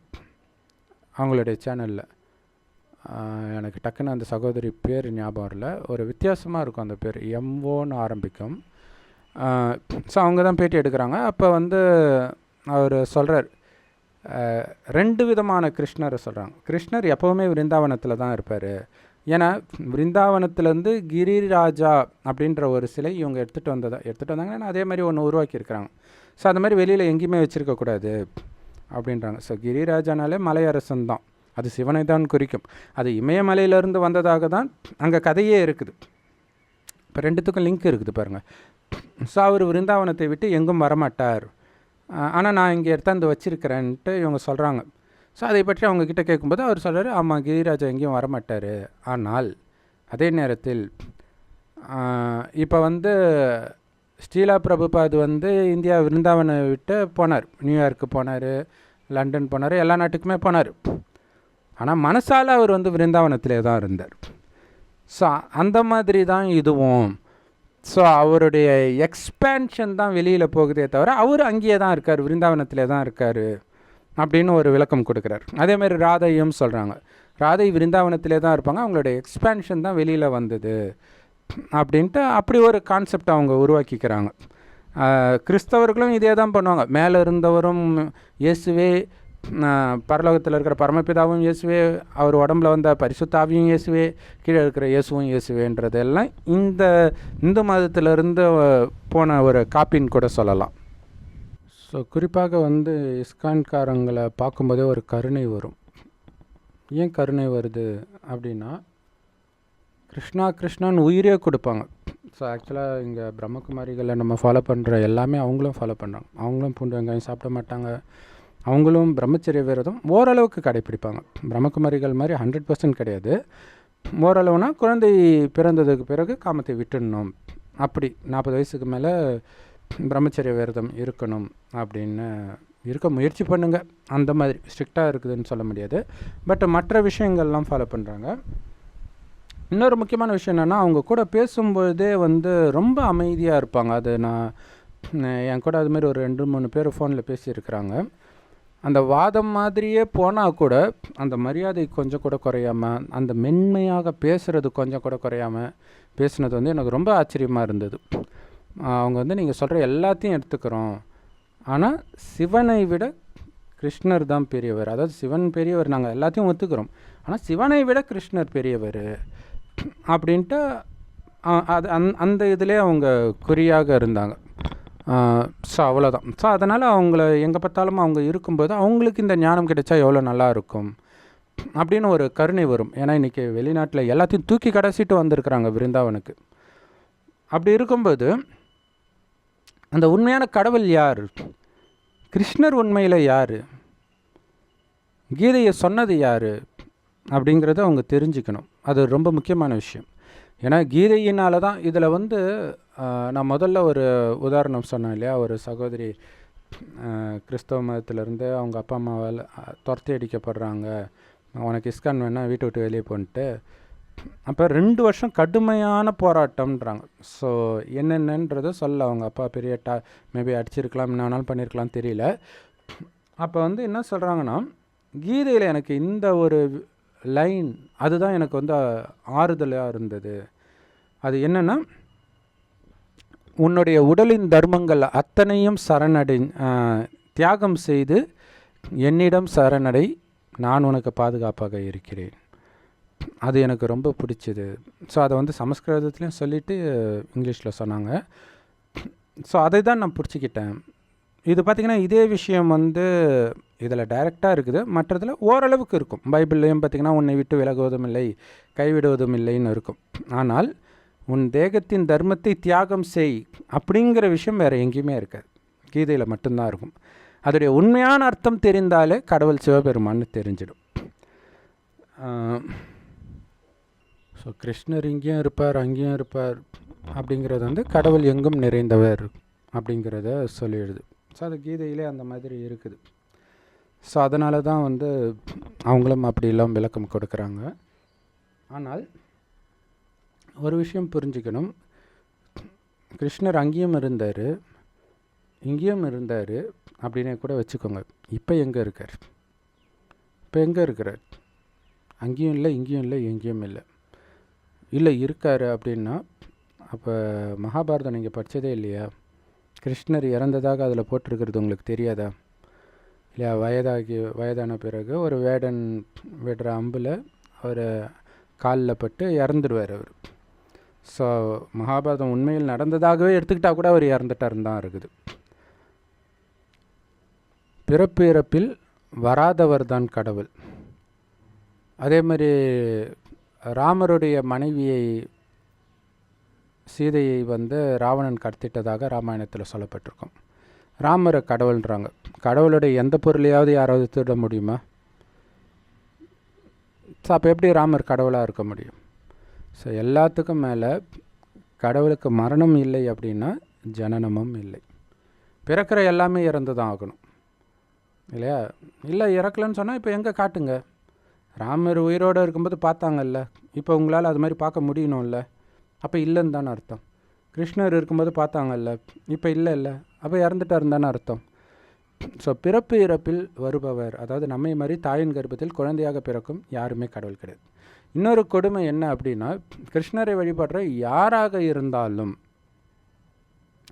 அவங்களுடைய சேனலில். எனக்கு டக்குன்னு அந்த சகோதரி பேர் ஞாபகம் இல்லை, ஒரு வித்தியாசமாக இருக்கும் அந்த பேர், எம்ஓன்னு ஆரம்பிக்கும். ஸோ அவங்க தான் பேட்டி எடுக்கிறாங்க. அப்போ வந்து அவர் சொல்கிறார், 2 விதமான கிருஷ்ணரை சொல்கிறாங்க. கிருஷ்ணர் எப்போவுமே விருந்தாவனத்தில் தான் இருப்பார். ஏன்னா விருந்தாவனத்துலேருந்து கிரிராஜா அப்படின்ற ஒரு சிலை இவங்க எடுத்துகிட்டு வந்தாங்கன்னா அதே மாதிரி ஒன்று உருவாக்கியிருக்கிறாங்க. ஸோ அந்த மாதிரி வெளியில் எங்கேயுமே வச்சுருக்கக்கூடாது அப்படின்றாங்க. ஸோ கிரிராஜானாலே மலையரசன் தான், அது சிவனை தான் குறிக்கும். அது இமயமலையிலேருந்து வந்ததாக தான் அங்கே கதையே இருக்குது. இப்போ 2த்துக்கும் லிங்க் இருக்குது பாருங்கள். ஸோ அவர் விருந்தாவனத்தை விட்டு எங்கும் வரமாட்டார், ஆனால் நான் இங்கே எடுத்தாந்து வச்சுருக்கிறேன்ட்டு இவங்க சொல்கிறாங்க. ஸோ அதை பற்றி அவங்கக்கிட்ட கேட்கும்போது அவர் சொல்கிறார், ஆமாம் கிரிராஜா எங்கேயும் வரமாட்டார். ஆனால் அதே நேரத்தில் இப்போ வந்து ஸ்ரீலா பிரபுபாத் வந்து இந்தியா விருந்தாவனை விட்டு போனார், நியூயார்க்கு போனார், லண்டன் போனார், எல்லா நாட்டுக்குமே போனார். ஆனால் மனசால் அவர் வந்து விருந்தாவனத்திலே தான் இருந்தார். ஸோ அந்த மாதிரி தான் இதுவும். ஸோ அவருடைய எக்ஸ்பேன்ஷன் தான் வெளியில் போகுதே தவிர அவர் அங்கேயே தான் இருக்கார், விருந்தாவனத்திலே தான் இருக்கார் அப்படின்னு ஒரு விளக்கம் கொடுக்குறார். அதேமாதிரி ராதையும் சொல்கிறாங்க, ராதை விருந்தாவனத்திலே தான் இருப்பாங்க, அவங்களுடைய எக்ஸ்பேன்ஷன் தான் வெளியில் வந்தது அப்படின்ட்டு அப்படி ஒரு கான்செப்ட் அவங்க உருவாக்கிக்கிறாங்க. கிறிஸ்தவர்களும் இதே தான் பண்ணுவாங்க. மேலே இருந்தவரும் இயேசுவே, பரலோகத்தில் இருக்கிற பரமபிதாவும் இயேசுவே, அவர் உடம்புல வந்த பரிசுத்தாவியும் இயேசுவே, கீழே இருக்கிற இயேசுவும் இயேசுவேன்றதெல்லாம் இந்த இந்து மதத்திலிருந்து போன ஒரு காப்பின்னு கூட சொல்லலாம். ஸோ குறிப்பாக வந்து இஸ்கான்காரங்களை பார்க்கும்போதே ஒரு கருணை வரும். ஏன் கருணை வருது அப்படின்னா, கிருஷ்ணான்னு உயிரே கொடுப்பாங்க. ஸோ ஆக்சுவலாக இங்கே பிரம்மகுமாரிகளை நம்ம ஃபாலோ பண்ணுற எல்லாமே அவங்களும் ஃபாலோ பண்ணுறாங்க. அவங்களும் பூண்டு வெங்காயம் சாப்பிட மாட்டாங்க, அவங்களும் பிரம்மச்சரிய விரதம் ஓரளவுக்கு கடைப்பிடிப்பாங்க. பிரம்மகுமாரிகள் மாதிரி 100% கிடையாது. ஓரளவுனா குழந்தை பிறந்ததுக்கு பிறகு காமத்தை விட்டுடணும், அப்படி 40 வயசுக்கு மேலே பிரம்மச்சரிய விரதம் இருக்கணும் அப்படின்னு இருக்க முயற்சி பண்ணுங்க. அந்த மாதிரி ஸ்ட்ரிக்டாக இருக்குதுன்னு சொல்ல முடியாது. பட் மற்ற விஷயங்கள்லாம் ஃபாலோ பண்ணுறாங்க. இன்னொரு முக்கியமான விஷயம் என்னென்னா, அவங்க கூட பேசும்போதே வந்து ரொம்ப அமைதியாக இருப்பாங்க. அது நான் என் கூட அதுமாரி ஒரு 2-3 பேர் ஃபோனில் பேசியிருக்கிறாங்க. அந்த வாதம் மாதிரியே போனால் கூட அந்த மரியாதை கொஞ்சம் கூட குறையாமல், அந்த மென்மையாக பேசுகிறது கொஞ்சம் கூட குறையாமல் பேசுனது வந்து எனக்கு ரொம்ப ஆச்சரியமாக இருந்தது. அவங்க வந்து நீங்கள் சொல்கிற எல்லாத்தையும் எடுத்துக்கிறோம், ஆனால் சிவனை விட கிருஷ்ணர் தான் பெரியவர், அதாவது சிவன் பெரியவர், நாங்கள் எல்லாத்தையும் ஒத்துக்கிறோம், ஆனால் சிவனை விட கிருஷ்ணர் பெரியவர் அப்படின்ட்டு அது அந்த இதிலே அவங்க குறியாக இருந்தாங்க. ஸோ அவ்வளோதான். ஸோ அதனால் அவங்கள எங்கே பார்த்தாலும் அவங்க இருக்கும்போது அவங்களுக்கு இந்த ஞானம் கிடைச்சா எவ்வளோ நல்லா இருக்கும் அப்படின்னு ஒரு கருணை வரும். ஏன்னா இன்றைக்கி வெளிநாட்டில் எல்லாத்தையும் தூக்கி கடைசிட்டு வந்திருக்கிறாங்க விருந்தாவனுக்கு. அப்படி இருக்கும்போது அந்த உண்மையான கடவுள் யார், கிருஷ்ணர் உண்மையில் யார், கீதையை சொன்னது யார் அப்படிங்கிறத அவங்க தெரிஞ்சுக்கணும். அது ரொம்ப முக்கியமான விஷயம். ஏன்னா கீதையினால தான் இதில் நான் முதல்ல ஒரு உதாரணம் சொன்னேன் இல்லையா, ஒரு சகோதரி கிறிஸ்தவ மதத்திலேருந்து அவங்க அப்பா அம்மாவால் துரத்தி அடிக்கப்படுறாங்க, உனக்கு இஸ்கான் வேணால் வீட்டை விட்டு வெளியே போன்ட்டு. அப்போ 2 வருஷம் கடுமையான போராட்டம்ன்றாங்க. ஸோ என்னென்னன்றதை சொல்ல, அவங்க அப்பா பெரிய மேபி அடிச்சிருக்கலாம், என்ன வேணாலும் பண்ணியிருக்கலாம், தெரியல. அப்போ என்ன சொல்கிறாங்கன்னா, கீதையில் எனக்கு இந்த ஒரு லைன் அதுதான் எனக்கு ஆறுதலாக இருந்தது. அது என்னென்னா, உன்னுடைய உடலின் தர்மங்கள் அத்தனையும் தியாகம் செய்து என்னிடம் சரணடை, நான் உனக்கு பாதுகாப்பாக இருக்கிறேன். அது எனக்கு ரொம்ப பிடிச்சிது. ஸோ அதை சமஸ்கிருதத்துலேயும் சொல்லிவிட்டு இங்கிலீஷில் சொன்னாங்க. ஸோ அதை தான் நான் பிடிச்சிக்கிட்டேன். இது பார்த்திங்கன்னா இதே விஷயம் இதில் டைரெக்டாக இருக்குது, மற்றதில் ஓரளவுக்கு இருக்கும். பைபிள்லேயும் பார்த்திங்கன்னா உன்னை விட்டு விலகுவதும் இல்லை, கைவிடுவதும் இல்லைன்னு இருக்கும். ஆனால் உன் தேகத்தின் தர்மத்தை தியாகம் செய் அப்படிங்கிற விஷயம் வேறு எங்கேயுமே இருக்காது, கீதையில் மட்டும்தான் இருக்கும். அதோடைய உண்மையான அர்த்தம் தெரிந்தாலே கடவுள் சிவபெருமான்னு தெரிஞ்சிடும். ஸோ கிருஷ்ணர் இங்கேயும் இருப்பார் அங்கேயும் இருப்பார் அப்படிங்கிறது கடவுள் எங்கும் நிறைந்தவர் அப்படிங்கிறத சொல்லிடுது. ஸோ அது கீதையிலே அந்த மாதிரி இருக்குது. ஸோ அதனால தான் அவங்களும் அப்படிலாம் விளக்கம் கொடுக்குறாங்க. ஆனால் ஒரு விஷயம் புரிஞ்சுக்கணும், கிருஷ்ணர் அங்கேயும் இருந்தார் இங்கேயும் இருந்தார் அப்படின்னே கூட வச்சுக்கோங்க. இப்போ எங்கே இருக்கார்? இப்போ எங்கே இருக்கிறார்? அங்கேயும் இல்லை, இங்கேயும் இல்லை, எங்கேயும் இல்லை. இல்லை இருக்கார் அப்படின்னா அப்போ மகாபாரதம் நீங்கள் படித்ததே இல்லையா? கிருஷ்ணர் இறந்ததாக அதில் போட்டிருக்கிறது உங்களுக்கு தெரியாதா? இல்லையா? வயதான பிறகு ஒரு வேடன் விடுற அம்பில் அவர் காலில் பட்டு இறந்துடுவார் அவர். ஸோ மகாபாரதம் உண்மையில் நடந்ததாகவே எடுத்துக்கிட்டால் கூட அவர் இறந்துட்டாருன்னு தான் இருக்குது. பிறப்பு இறப்பில் வராதவர் தான் கடவுள். அதே மாதிரி ராமருடைய மனைவியை சீதையை ராவணன் கடத்திட்டதாக ராமாயணத்தில் சொல்லப்பட்டிருக்கும். ராமரை கடவுள்ன்றாங்க. கடவுளுடைய எந்த பொருளையாவது யாராவது திருட முடியுமா? ஸோ அப்போ எப்படி ராமர் கடவுளாக இருக்க முடியும்? ஸோ எல்லாத்துக்கும் மேலே கடவுளுக்கு மரணம் இல்லை அப்படின்னா ஜனனமும் இல்லை. பிறக்கிற எல்லாமே இறந்து தான் ஆகணும் இல்லையா? இல்லை இறக்கலன்னு சொன்னால் இப்போ எங்கே காட்டுங்க? ராமர் உயிரோடு இருக்கும்போது பார்த்தாங்கல்ல, இப்போ உங்களால் அது மாதிரி பார்க்க முடியணும்ல, அப்போ இல்லைன்னு தானே அர்த்தம். கிருஷ்ணர் இருக்கும்போது பார்த்தாங்கல்ல, இப்போ இல்லை, அப்போ இறந்துட்டாருன்னு தானே அர்த்தம். ஸோ பிறப்பு இறப்பில் வருபவர், அதாவது நம்மை மாதிரி தாயின் கர்ப்பத்தில் குழந்தையாக பிறக்கும் யாருமே கடவுள் கிடையாது. இன்னொரு கொடுமை என்ன அப்படின்னா, கிருஷ்ணரை வழிபடுற யாராக இருந்தாலும்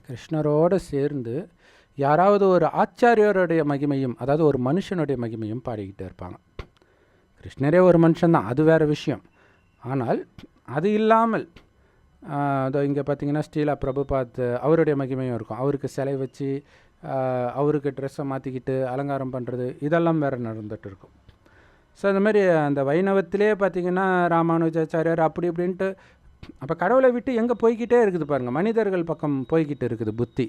கிருஷ்ணரோடு சேர்ந்து யாராவது ஒரு ஆச்சாரியருடைய மகிமையும், அதாவது ஒரு மனுஷனுடைய மகிமையும் பாடிக்கிட்டே இருப்பாங்க. கிருஷ்ணரே ஒரு மனுஷன்தான், அது வேறு விஷயம். ஆனால் அது இல்லாமல் அதோ இங்கே பார்த்திங்கன்னா ஸ்ரீலா பிரபுபாத் அவருடைய மகிமையும் இருக்கும். அவருக்கு சிலை வச்சு அவருக்கு ட்ரெஸ்ஸை மாற்றிக்கிட்டு அலங்காரம் பண்ணுறது, இதெல்லாம் வேறு நடந்துகிட்டு இருக்கும். ஸோ அந்த மாதிரி அந்த வைணவத்திலே பார்த்திங்கன்னா ராமானுஜாச்சாரியார் அப்படி இப்படின்ட்டு, அப்போ கடவுளை விட்டு எங்கே போய்கிட்டே இருக்குது பாருங்கள், மனிதர்கள் பக்கம் போய்கிட்டு இருக்குது புத்தி.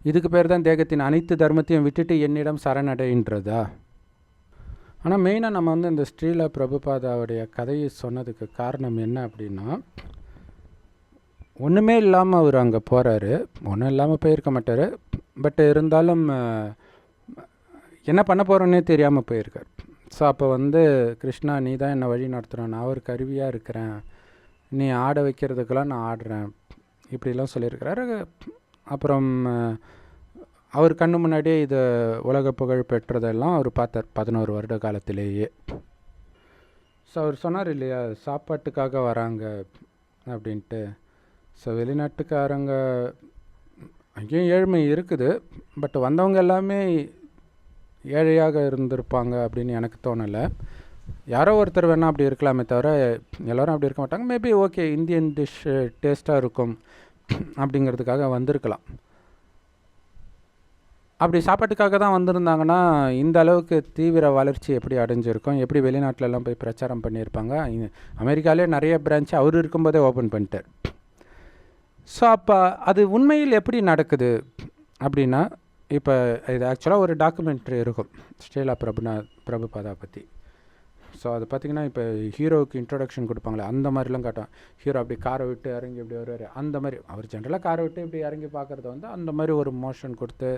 இதுக்கு பேர் தான் தேகத்தின் அனைத்து தர்மத்தையும் விட்டுட்டு என்னிடம் சரணடைன்றதா? ஆனால் மெயினாக நம்ம இந்த ஸ்ரீலா பிரபுபாதாவுடைய கதையை சொன்னதுக்கு காரணம் என்ன அப்படின்னா, ஒன்றுமே இல்லாமல் அவர் அங்கே போகிறாரு, ஒன்றும் இல்லாமல் போயிருக்க மாட்டார், பட் இருந்தாலும் என்ன பண்ண போகிறோன்னே தெரியாமல் போயிருக்கார். ஸோ அப்போ கிருஷ்ணா நீ தான் என்னை வழி நடத்துகிறேன், நான் ஒரு கருவியாக இருக்கிறேன், நீ ஆட வைக்கிறதுக்கெல்லாம் நான் ஆடுறேன், இப்படிலாம் சொல்லியிருக்கிறாரு. அப்புறம் அவர் கண்ணு முன்னாடியே இது உலக புகழ் பெற்றதெல்லாம் அவர் பார்த்தார் 11 வருட காலத்திலேயே. ஸோ அவர் சொன்னார் இல்லையா, சாப்பாட்டுக்காக வராங்க அப்படின்ட்டு. ஸோ வெளிநாட்டுக்காரங்க அங்கேயும் ஏழ்மை இருக்குது, பட் வந்தவங்க எல்லாமே ஏழையாக இருந்திருப்பாங்க அப்படின்னு எனக்கு தோணலை. யாரோ ஒருத்தர் வேணால் அப்படி இருக்கலாமே தவிர எல்லோரும் அப்படி இருக்க மாட்டாங்க. மேபி ஓகே இந்தியன் டிஷ் டேஸ்ட்டாக இருக்கும் அப்படிங்கிறதுக்காக வந்திருக்கலாம். அப்படி சாப்பாட்டுக்காக தான் வந்திருந்தாங்கன்னா இந்த அளவுக்கு தீவிர வளர்ச்சி எப்படி அடைஞ்சிருக்கும், எப்படி வெளிநாட்டிலலாம் போய் பிரச்சாரம் பண்ணியிருப்பாங்க. அமெரிக்காவிலே நிறைய பிரான்ச் அவர் இருக்கும்போதே ஓப்பன் பண்ணிட்டார். ஸோ அப்போ அது உண்மையில் எப்படி நடக்குது அப்படின்னா, இப்போ இது ஆக்சுவலாக ஒரு டாக்குமெண்ட்ரி இருக்கும் ஸ்ரீலா பிரபுபாதா பற்றி. ஸோ அது பார்த்திங்கன்னா இப்போ ஹீரோவுக்கு இன்ட்ரொடக்ஷன் கொடுப்பாங்களே அந்த மாதிரிலாம் காட்டும். ஹீரோ அப்படி காரை விட்டு இறங்கி இப்படி வருவார், அந்த மாதிரி அவர் ஜென்ரலாக காரை விட்டு இப்படி இறங்கி பார்க்குறத வந்து அந்த மாதிரி ஒரு மோஷன் கொடுத்து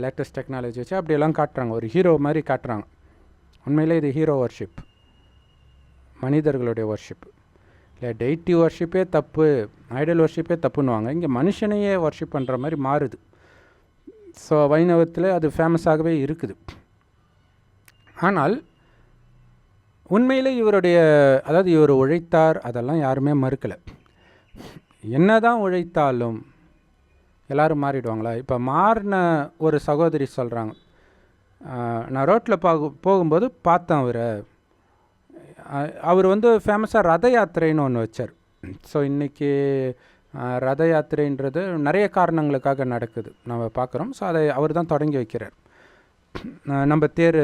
லேட்டஸ்ட் டெக்னாலஜி வச்சு அப்படியெல்லாம் காட்டுறாங்க, ஒரு ஹீரோ மாதிரி காட்டுறாங்க. உண்மையிலே இது ஹீரோ வர்ஷிப், மனிதர்களுடைய வர்ஷிப் இல்லை. டெய்ட்டி வர்ஷிப்பே தப்பு, ஐடல் வர்ஷிப்பே தப்புன்னுவாங்க. இங்கே மனுஷனையே வர்ஷிப் பண்ணுற மாதிரி மாறுது. ஸோ வைணவத்தில் அது ஃபேமஸாகவே இருக்குது. ஆனால் உண்மையிலே இவருடைய, அதாவது இவர் உழைத்தார், அதெல்லாம் யாருமே மறுக்கலை. என்ன தான் உழைத்தாலும் எல்லோரும் மாறிடுவாங்களா? இப்போ மாறின ஒரு சகோதரி சொல்கிறாங்க, நான் ரோட்டில் போகும்போது பார்த்தேன் அவர் வந்து ஃபேமஸாக ரத யாத்திரைன்னு ஒன்று வச்சார். ஸோ இன்றைக்கி ரத யாத்திரைன்றது நிறைய காரணங்களுக்காக நடக்குது, நம்ம பார்க்குறோம். ஸோ அதை அவர் தான் தொடங்கி வைக்கிறார். நம்ம தேர்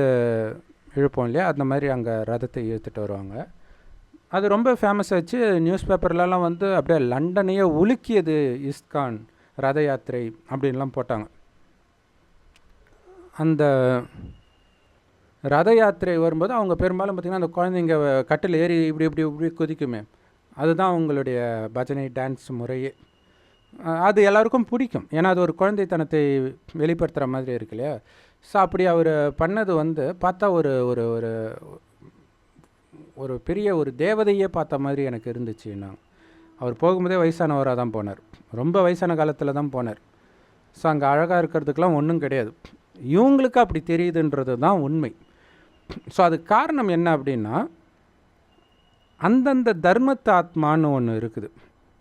இழுப்போம் இல்லையா, அந்த மாதிரி அங்கே ரதத்தை இழுத்துட்டு வருவாங்க. அது ரொம்ப ஃபேமஸ் ஆச்சு. நியூஸ் பேப்பர்லலாம் வந்து அப்படியே லண்டனையே உலுக்கியது இஸ்கான் ரத யாத்திரை அப்படின்லாம் போட்டாங்க. அந்த ரத யாத்திரை வரும்போது அவங்க பெரும்பாலும் பார்த்திங்கன்னா அந்த குழந்தைங்க கட்டில் ஏறி இப்படி இப்படி இப்படி குதிக்குமே, அதுதான் அவங்களுடைய பஜனை டான்ஸ் முறையே. அது எல்லாருக்கும் பிடிக்கும், ஏன்னா அது ஒரு குழந்தைத்தனத்தை வெளிப்படுத்துகிற மாதிரி இருக்கு இல்லையா. ஸோ அப்படி அவர் பண்ணது வந்து பார்த்தா ஒரு ஒரு ஒரு ஒரு பெரிய ஒரு தேவதையே பார்த்த மாதிரி எனக்கு இருந்துச்சு. அவர் போகும்போதே வயசானவராக தான் போனார், ரொம்ப வயசான காலத்தில் தான் போனார். ஸோ அங்கே அழகாக இருக்கிறதுக்கெலாம் ஒன்றும் கிடையாது, இவங்களுக்கு அப்படி தெரியுதுன்றது தான் உண்மை. ஸோ அதுக்கு காரணம் என்ன அப்படின்னா, அந்தந்த தர்மத்து ஆத்மான்னு ஒன்று இருக்குது.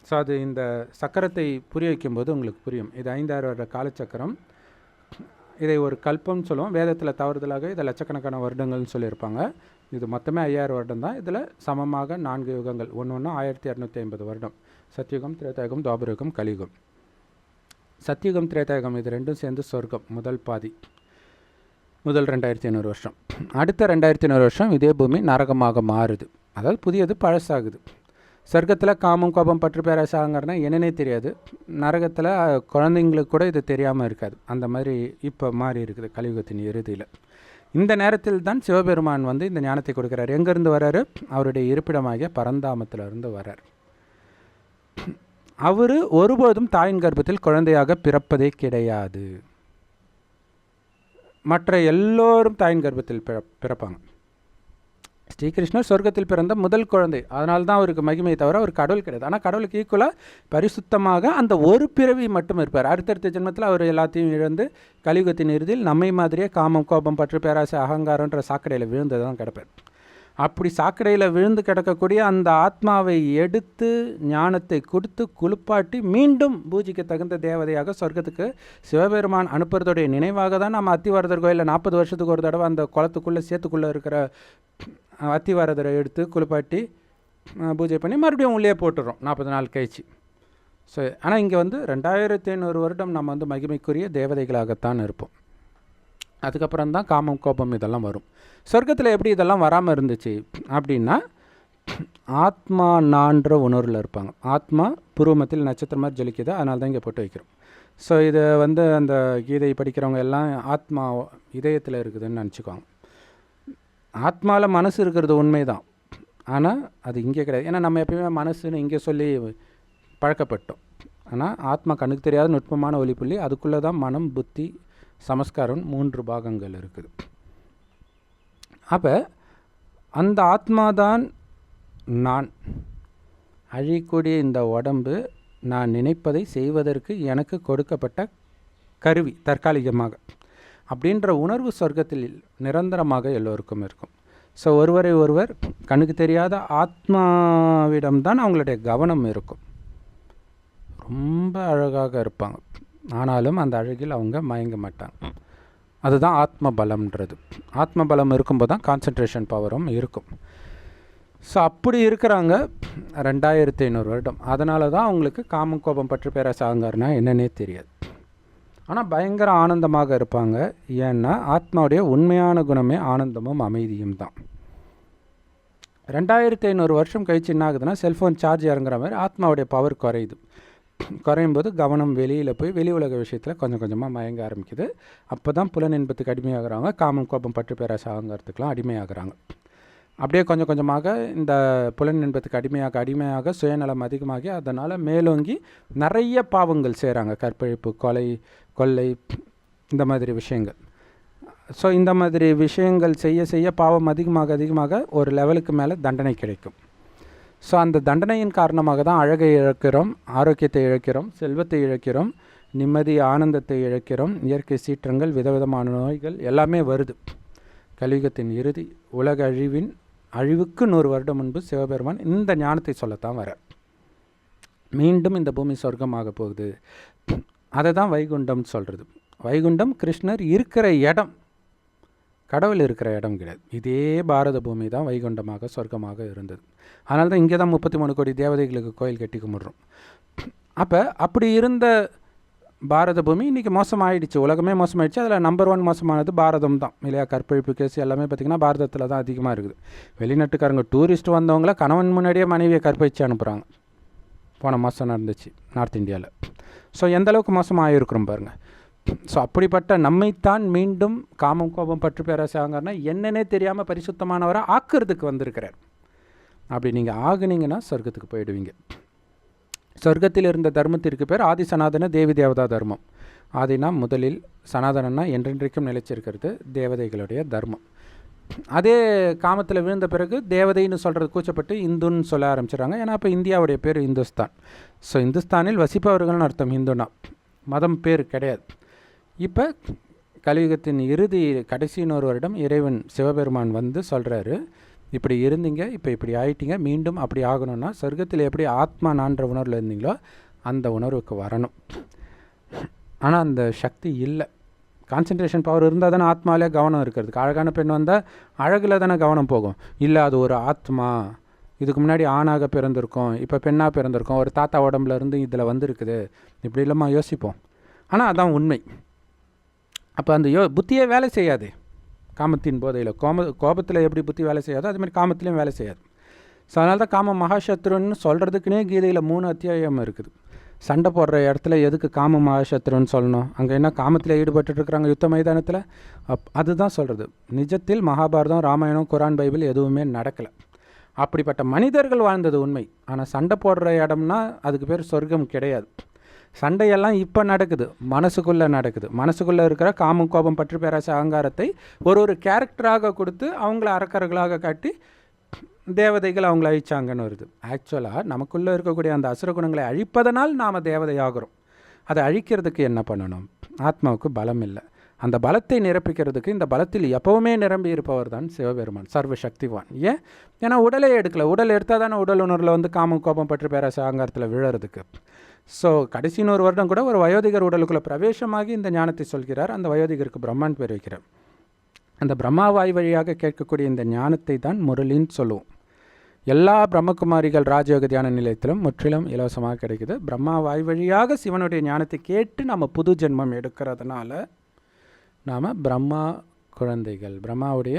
ஸோ அது இந்த சக்கரத்தை புரிய வைக்கும்போது உங்களுக்கு புரியும். இது 5000 வருட காலச்சக்கரம், இதை ஒரு கல்பம்னு சொல்லுவோம். வேதத்தில் தவறுதலாக இதை லட்சக்கணக்கான வருடங்கள்னு சொல்லியிருப்பாங்க. இது மொத்தமே 5000 வருடம் தான். இதில் சமமாக 4 யுகங்கள், ஒன்று 1250 வருடம். சத்யுகம், திரேதாயுகம், துவாபரயுகம், கலியுகம். சத்யுகம், திரேதாயுகம் இது ரெண்டும் சேர்ந்து சொர்க்கம், முதல் பாதி, முதல் 2500 வருஷம். அடுத்த 2500 வருஷம் இதே பூமி நரகமாக மாறுது, அதாவது புதியது பழசாகுது. சொர்க்கத்தில் காமம், கோபம், பற்று, பேராசாங்கிறனா என்னன்னே தெரியாது. நரகத்தில் குழந்தைங்களுக்கு கூட இது தெரியாமல் இருக்காது. அந்த மாதிரி இப்போ மாறி இருக்குது கலியுகத்தின் இறுதியில். இந்த நேரத்தில் தான் சிவபெருமான் வந்து இந்த ஞானத்தை கொடுக்குறாரு. எங்கேருந்து வர்றாரு? அவருடைய இருப்பிடமாகிய பரந்தாமத்திலிருந்து வர்றார். அவர் ஒருபோதும் தாயின் கர்ப்பத்தில் குழந்தையாக பிறப்பதே கிடையாது. மற்ற எல்லோரும் தாயின் கர்ப்பத்தில் பிறப்பாங்க. ஸ்ரீகிருஷ்ணர் சொர்க்கத்தில் பிறந்த முதல் குழந்தை, அதனால தான் அவருக்கு மகிமை, தவிர அவர் கடவுள் கிடையாது. ஆனால் கடவுளுக்கு ஈக்குவலாக பரிசுத்தமாக அந்த ஒரு பிறவி மட்டும் இருப்பார். அடுத்தடுத்த ஜென்மத்தில் அவர் எல்லாத்தையும் இழந்து கலியுகத்தின் இறுதியில் நம்மை மாதிரியே காமம், கோபம், பற்று, பேராசை, அகங்காரன்ற சாக்கடையில் விழுந்து தான் கிடப்பார். அப்படி சாக்கடையில் விழுந்து கிடக்கக்கூடிய அந்த ஆத்மாவை எடுத்து ஞானத்தை கொடுத்து குளிப்பாட்டி மீண்டும் பூஜைக்கு தகுந்த தேவதையாக சொர்க்கத்துக்கு சிவபெருமான் அனுப்புறதுடைய நினைவாக தான் நம்ம அத்திவரதர் கோயிலில் 40 வருஷத்துக்கு ஒரு தடவை அந்த குளத்துக்குள்ளே சேத்துக்குள்ளே இருக்கிற அத்திவாரதரை எடுத்து குளிப்பாட்டி பூஜை பண்ணி மறுபடியும் உள்ளே போட்டுடுறோம் 40 நாள் கழிச்சு. ஸோ ஆனால் இங்கே வந்து 2500 வருடம் நம்ம வந்து மகிமைக்குரிய தேவதைகளாகத்தான் இருப்போம். அதுக்கப்புறம் தான் காமம், கோபம் இதெல்லாம் வரும். சொர்க்கத்தில் எப்படி இதெல்லாம் வராமல் இருந்துச்சு அப்படின்னா, ஆத்மா நான்ற உணர்வில் இருப்பாங்க. ஆத்மா புருவமத்தில் நட்சத்திரம் மாதிரி ஜொலிக்குது, அதனால தான் இங்கே போட்டு வைக்கிறோம். ஸோ இதை வந்து அந்த கீதை படிக்கிறவங்க எல்லாம் ஆத்மா இதயத்தில் இருக்குதுன்னு நினச்சிக்குவாங்க. ஆத்மாவில் மனசு இருக்கிறது உண்மை தான், ஆனால் அது இங்கே கிடையாது. ஏன்னா நம்ம எப்பயுமே மனசுன்னு இங்கே சொல்லி பழக்கப்பட்டோம். ஆனால் ஆத்மா கண்ணுக்கு தெரியாத நுட்பமான ஒளிப்புள்ளி, அதுக்குள்ளே தான் மனம், புத்தி, சமஸ்காரம் 3 பாகங்கள் இருக்குது. அப்போ அந்த ஆத்மாதான் நான். அழியக்கூடிய இந்த உடம்பு நான் நினைப்பதை செய்வதற்கு எனக்கு கொடுக்கப்பட்ட கருவி, தற்காலிகமாக. அப்படின்ற உணர்வு சொர்க்கத்தில் நிரந்தரமாக எல்லோருக்கும் இருக்கும். ஸோ ஒருவரை ஒருவர் கண்ணுக்கு தெரியாத ஆத்மாவிடம்தான் அவங்களுடைய கவனம் இருக்கும். ரொம்ப அழகாக இருப்பாங்க, ஆனாலும் அந்த அழகில் அவங்க மயங்க மாட்டாங்க. அதுதான் ஆத்ம பலம்ன்றது. ஆத்ம பலம் இருக்கும்போது தான் கான்சன்ட்ரேஷன் பவரும் இருக்கும். ஸோ அப்படி இருக்கிறாங்க 2500 வருடம். அதனால தான் அவங்களுக்கு காமம், கோபம், பற்று, பேராசை, அகங்காரம்னா என்னன்னே தெரியாது. ஆனால் பயங்கர ஆனந்தமாக இருப்பாங்க. ஏன்னா ஆத்மாவுடைய உண்மையான குணமே ஆனந்தமும் அமைதியும் தான். 2500 வருஷம் கழிச்சு என்ன ஆகுதுன்னா, செல்ஃபோன் சார்ஜ் இறங்குற மாதிரி ஆத்மாவுடைய பவர் குறையுது. குறையும் போது கவனம் வெளியில் போய் வெளி உலக விஷயத்தில் கொஞ்சம் கொஞ்சமாக மயங்க ஆரம்பிக்குது. அப்போ தான் புலனின்பத்துக்கு அடிமையாகிறாங்க, காமம் கோபம் பற்று பேராசைங்கிறதுக்கெலாம் அடிமையாகிறாங்க. அப்படியே கொஞ்சம் கொஞ்சமாக இந்த புலனின்பத்துக்கு அடிமையாக சுயநலம் அதிகமாகி அதனால் மேலோங்கி நிறைய பாவங்கள் செய்கிறாங்க. கற்பழிப்பு, கொள்ளை, இந்த மாதிரி விஷயங்கள். ஸோ இந்த மாதிரி விஷயங்கள் செய்ய பாவம் அதிகமாக ஒரு லெவலுக்கு மேலே தண்டனை கிடைக்கும். ஸோ அந்த தண்டனையின் காரணமாக தான் அழகை இழக்கிறோம், ஆரோக்கியத்தை இழக்கிறோம், செல்வத்தை இழக்கிறோம், நிம்மதி ஆனந்தத்தை இழக்கிறோம், இயற்கை சீற்றங்கள், விதவிதமான நோய்கள் எல்லாமே வருது. கலியுகத்தின் இறுதி, உலக அழிவுக்கு 100 வருடம் முன்பு சிவபெருமான் இந்த ஞானத்தை சொல்லத்தான் வர. மீண்டும் இந்த பூமி சொர்க்கமாக போகுது. அதை தான் வைகுண்டம் சொல்கிறது. வைகுண்டம் கிருஷ்ணர் இருக்கிற இடம், கடவுள் இருக்கிற இடம் கிடையாது. இதே பாரத பூமி தான் வைகுண்டமாக சொர்க்கமாக இருந்தது. அதனால தான் இங்கே தான் 33 கோடி தேவதைகளுக்கு கோயில் கட்டி கும்பிட்றோம். அப்போ அப்படி இருந்த பாரத பூமி இன்றைக்கி மோசமாகிடுச்சு, உலகமே மோசமாகிடுச்சு. அதில் நம்பர் 1 மோசமானது பாரதம் தான் இல்லையா? கற்பழிப்பு கேஸ் எல்லாமே பார்த்திங்கன்னா பாரதத்தில் தான் அதிகமாக இருக்குது. வெளிநாட்டுக்காரங்க டூரிஸ்ட் வந்தவங்கள கணவன் முன்னாடியே மனைவியை கற்பழிச்சு அனுப்புகிறாங்க. போன மாதம் நடந்துச்சு நார்த் இந்தியாவில். ஸோ எந்தளவுக்கு மோசமாக இருக்கிறோம் பாருங்கள். ஸோ அப்படிப்பட்ட நம்மைத்தான் மீண்டும் காமம் கோபம் பற்று பேராசைங்கன்னா என்னன்னே தெரியாமல் பரிசுத்தமானவராக ஆக்கிறதுக்கு வந்திருக்கிறார். அப்படி நீங்கள் ஆகுனீங்கன்னா சொர்க்கத்துக்கு போயிடுவீங்க. சொர்க்கத்தில் இருந்த தர்மத்திற்கு பேர் ஆதி சனாதன தேவி தேவதா தர்மம். ஆதினா முதலில், சனாதனன்னா என்றென்றைக்கும் நிலைச்சிருக்கிறது தேவதைகளுடைய தர்மம். அதே காமத்தில் விழுந்த பிறகு தேவதைன்னு சொல்கிறது கூச்சப்பட்டு இந்துன்னு சொல்ல ஆரம்பிச்சிடறாங்க. ஏன்னா இப்போ இந்தியாவுடைய பேர் இந்துஸ்தான். ஸோ இந்துஸ்தானில் வசிப்பவர்கள்னு அர்த்தம், இந்துனா மதம் பேர் கிடையாது. இப்போ கலியுகத்தின் இறுதி கடைசி 100 வருடம் இறைவன் சிவபெருமான் வந்து சொல்கிறாரு, இப்படி இருந்தீங்க, இப்போ இப்படி ஆயிட்டீங்க, மீண்டும் அப்படி ஆகணும்னா சொர்க்கத்தில் எப்படி ஆத்மா நான்ற உணர்வில் இருந்தீங்களோ அந்த உணர்வுக்கு வரணும். ஆனால் அந்த சக்தி இல்லை. கான்சன்ட்ரேஷன் பவர் இருந்தால் தானே ஆத்மாவிலே கவனம் இருக்கிறதுக்கு. அழகான பெண் வந்தால் அழகில் தானே கவனம் போகும். இல்லை அது ஒரு ஆத்மா, இதுக்கு முன்னாடி ஆணாக பிறந்திருக்கோம், இப்போ பெண்ணாக பிறந்திருக்கோம், ஒரு தாத்தா உடம்புல இருந்து இதில் வந்திருக்குது, இப்படி இல்லாமல் யோசிப்போம். ஆனால் அதான் உண்மை. அப்போ அந்த புத்தியே வேலை செய்யாது. காமத்தின் போதையில் கோபத்தில் எப்படி புத்தி வேலை செய்யாதோ அது மாதிரி காமத்திலையும் வேலை செய்யாது. ஸோ அதனால தான் காம மகாசத்ருன்னு சொல்கிறதுக்குனே கீதையில் 3 அத்தியாயம் இருக்குது. சண்டை போடுற இடத்துல எதுக்கு காம மகாசத்ருன்னு சொல்லணும்? அங்கே என்ன காமத்தில் ஈடுபட்டுருக்குறாங்க யுத்த மைதானத்தில்? அதுதான் சொல்கிறது. நிஜத்தில் மகாபாரதம், ராமாயணம், குரான், பைபிள் எதுவுமே நடக்கலை. அப்படிப்பட்ட மனிதர்கள் வாழ்ந்தது உண்மை. ஆனால் சண்டை போடுற இடம்னா அதுக்கு பேர் சொர்க்கம் கிடையாது. சண்டையெல்லாம் இப்போ நடக்குது, மனசுக்குள்ளே நடக்குது. மனசுக்குள்ளே இருக்கிற காமம் கோபம் பற்று பேராசை அகங்காரத்தை ஒரு கேரக்டராக கொடுத்து அவங்கள அரக்கர்களாக காட்டி தேவதைகள் அவங்கள அழிச்சாங்கன்னு வருது. ஆக்சுவலாக நமக்குள்ளே இருக்கக்கூடிய அந்த அசுர குணங்களை அழிப்பதனால் நாம் தேவதையாகிறோம். அதை அழிக்கிறதுக்கு என்ன பண்ணணும்? ஆத்மாவுக்கு பலம் இல்லை. அந்த பலத்தை நிரப்பிக்கிறதுக்கு இந்த பலத்தில் எப்போவுமே நிரம்பி இருப்பவர் தான் சிவபெருமான், சர்வசக்திவான். ஏன்னா உடலே எடுக்கலை. உடல் எடுத்தால் தானே உடல் உணர்வில் வந்து காமம் கோபம் பற்று பேராசை அகங்காரத்தில் விழறதுக்கு. ஸோ கடைசி 100 வருடம் கூட ஒரு வயோதிகர் உடலுக்குள்ளே பிரவேசமாகி இந்த ஞானத்தை சொல்கிறார். அந்த வயோதிகருக்கு பிரம்மான் பேர் வைக்கிறார். அந்த பிரம்மா வாய் வழியாக கேட்கக்கூடிய இந்த ஞானத்தை தான் முரளின்னு சொல்லுவோம். எல்லா பிரம்மகுமாரிகள் ராஜயோக தியான நிலையத்திலும் முற்றிலும் இலவசமாக கிடைக்குது. பிரம்மா வாய் வழியாக சிவனுடைய ஞானத்தை கேட்டு நம்ம புது ஜென்மம் எடுக்கிறதுனால நாம் பிரம்மா குழந்தைகள், பிரம்மாவுடைய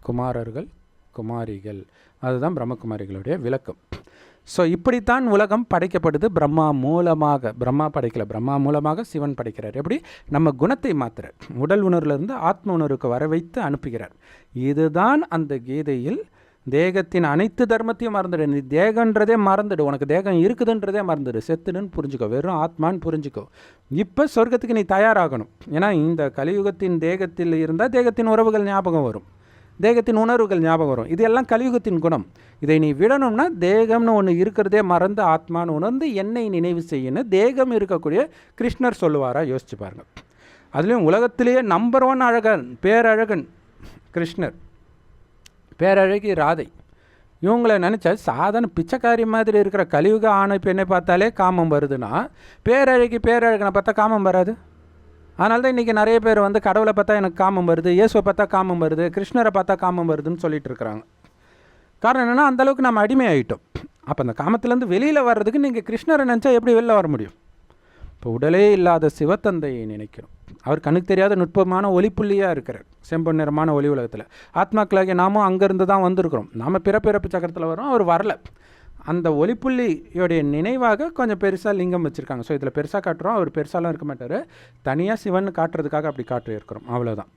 குமாரர்கள், குமாரிகள். அதுதான் பிரம்மகுமாரிகளுடைய விளக்கம். ஸோ இப்படித்தான் உலகம் படைக்கப்படுது. பிரம்மா மூலமாக. பிரம்மா படைக்கலை, பிரம்மா மூலமாக சிவன் படைக்கிறார். எப்படி? நம்ம குணத்தை மாற்றுறார். உடல் உணர்விலிருந்து ஆத்ம உணர்வுக்கு வர வைத்து அனுப்புகிறார். இதுதான் அந்த கீதையில் தேகத்தின் அனைத்து தர்மத்தையும் மறந்துடு, நீ தேகன்றதே மறந்துடு, உனக்கு தேகம் இருக்குதுன்றதே மறந்துடு, செத்துடுன்னு புரிஞ்சுக்கோ, வெறும் ஆத்மான்னு புரிஞ்சுக்கோ. இப்போ சொர்க்கத்துக்கு நீ தயாராகணும். ஏன்னா இந்த கலியுகத்தின் தேகத்தில் இருந்தால் தேகத்தின் உறவுகள் ஞாபகம் வரும், தேகத்தின் உணர்வுகள் ஞாபகம் வரும். இது எல்லாம் கலியுகத்தின் குணம். இதை நீ விடணும்னா தேகம்னு ஒன்று இருக்கிறதே மறந்து ஆத்மான்னு உணர்ந்து என்னை நினைவு செய்யணும் தேகம் இருக்கக்கூடிய கிருஷ்ணர் சொல்லுவாரா? யோசிச்சு பாருங்க. அதுலேயும் உலகத்திலேயே நம்பர் 1 அழகன், பேரழகன் கிருஷ்ணர், பேரழகி ராதை. இவங்களை நினச்சா சாதாரண பிச்சைக்காரி மாதிரி இருக்கிற கலியுக ஆணை பெண்ணை பார்த்தாலே காமம் வருதுன்னா பேரழகனை பார்த்தா காமம் வராது. அதனால தான் இன்றைக்கி நிறைய பேர் வந்து கடவுளை பார்த்தா எனக்கு காமம் வருது, இயேசுவை பார்த்தா காமம் வருது, கிருஷ்ணரை பார்த்தா காமம் வருதுன்னு சொல்லிட்டு இருக்கிறாங்க. காரணம் என்னென்னா அந்தளவுக்கு நம்ம அடிமை ஆகிட்டோம். அப்போ அந்த காமத்துலேருந்து வெளியில் வர்றதுக்கு நீங்கள் கிருஷ்ணரை நினச்சா எப்படி வெளில வர முடியும்? இப்போ உடலே இல்லாத சிவத்தந்தையை நினைக்கிறோம். அவர் கண்ணுக்கு தெரியாத நுட்பமான ஒளிப்புள்ளியாக இருக்கிறார் செம்பொன் நிறமான ஒளி உலகத்தில். ஆத்மாக்களாகிய நாமும் அங்கேருந்து தான் வந்திருக்கிறோம். நாம் பிறப்பிறப்பு சக்கரத்தில் வரோம், அவர் வரல. அந்த ஒளிப்புள்ளியோடைய நினைவாக கொஞ்சம் பெருசாக லிங்கம் வச்சுருக்காங்க. ஸோ இதில் பெருசாக காட்டுறோம், அவர் பெருசாலாம் இருக்க மாட்டார், தனியாக சிவன் காட்டுறதுக்காக அப்படி காட்டியிருக்கிறோம், அவ்வளோதான்.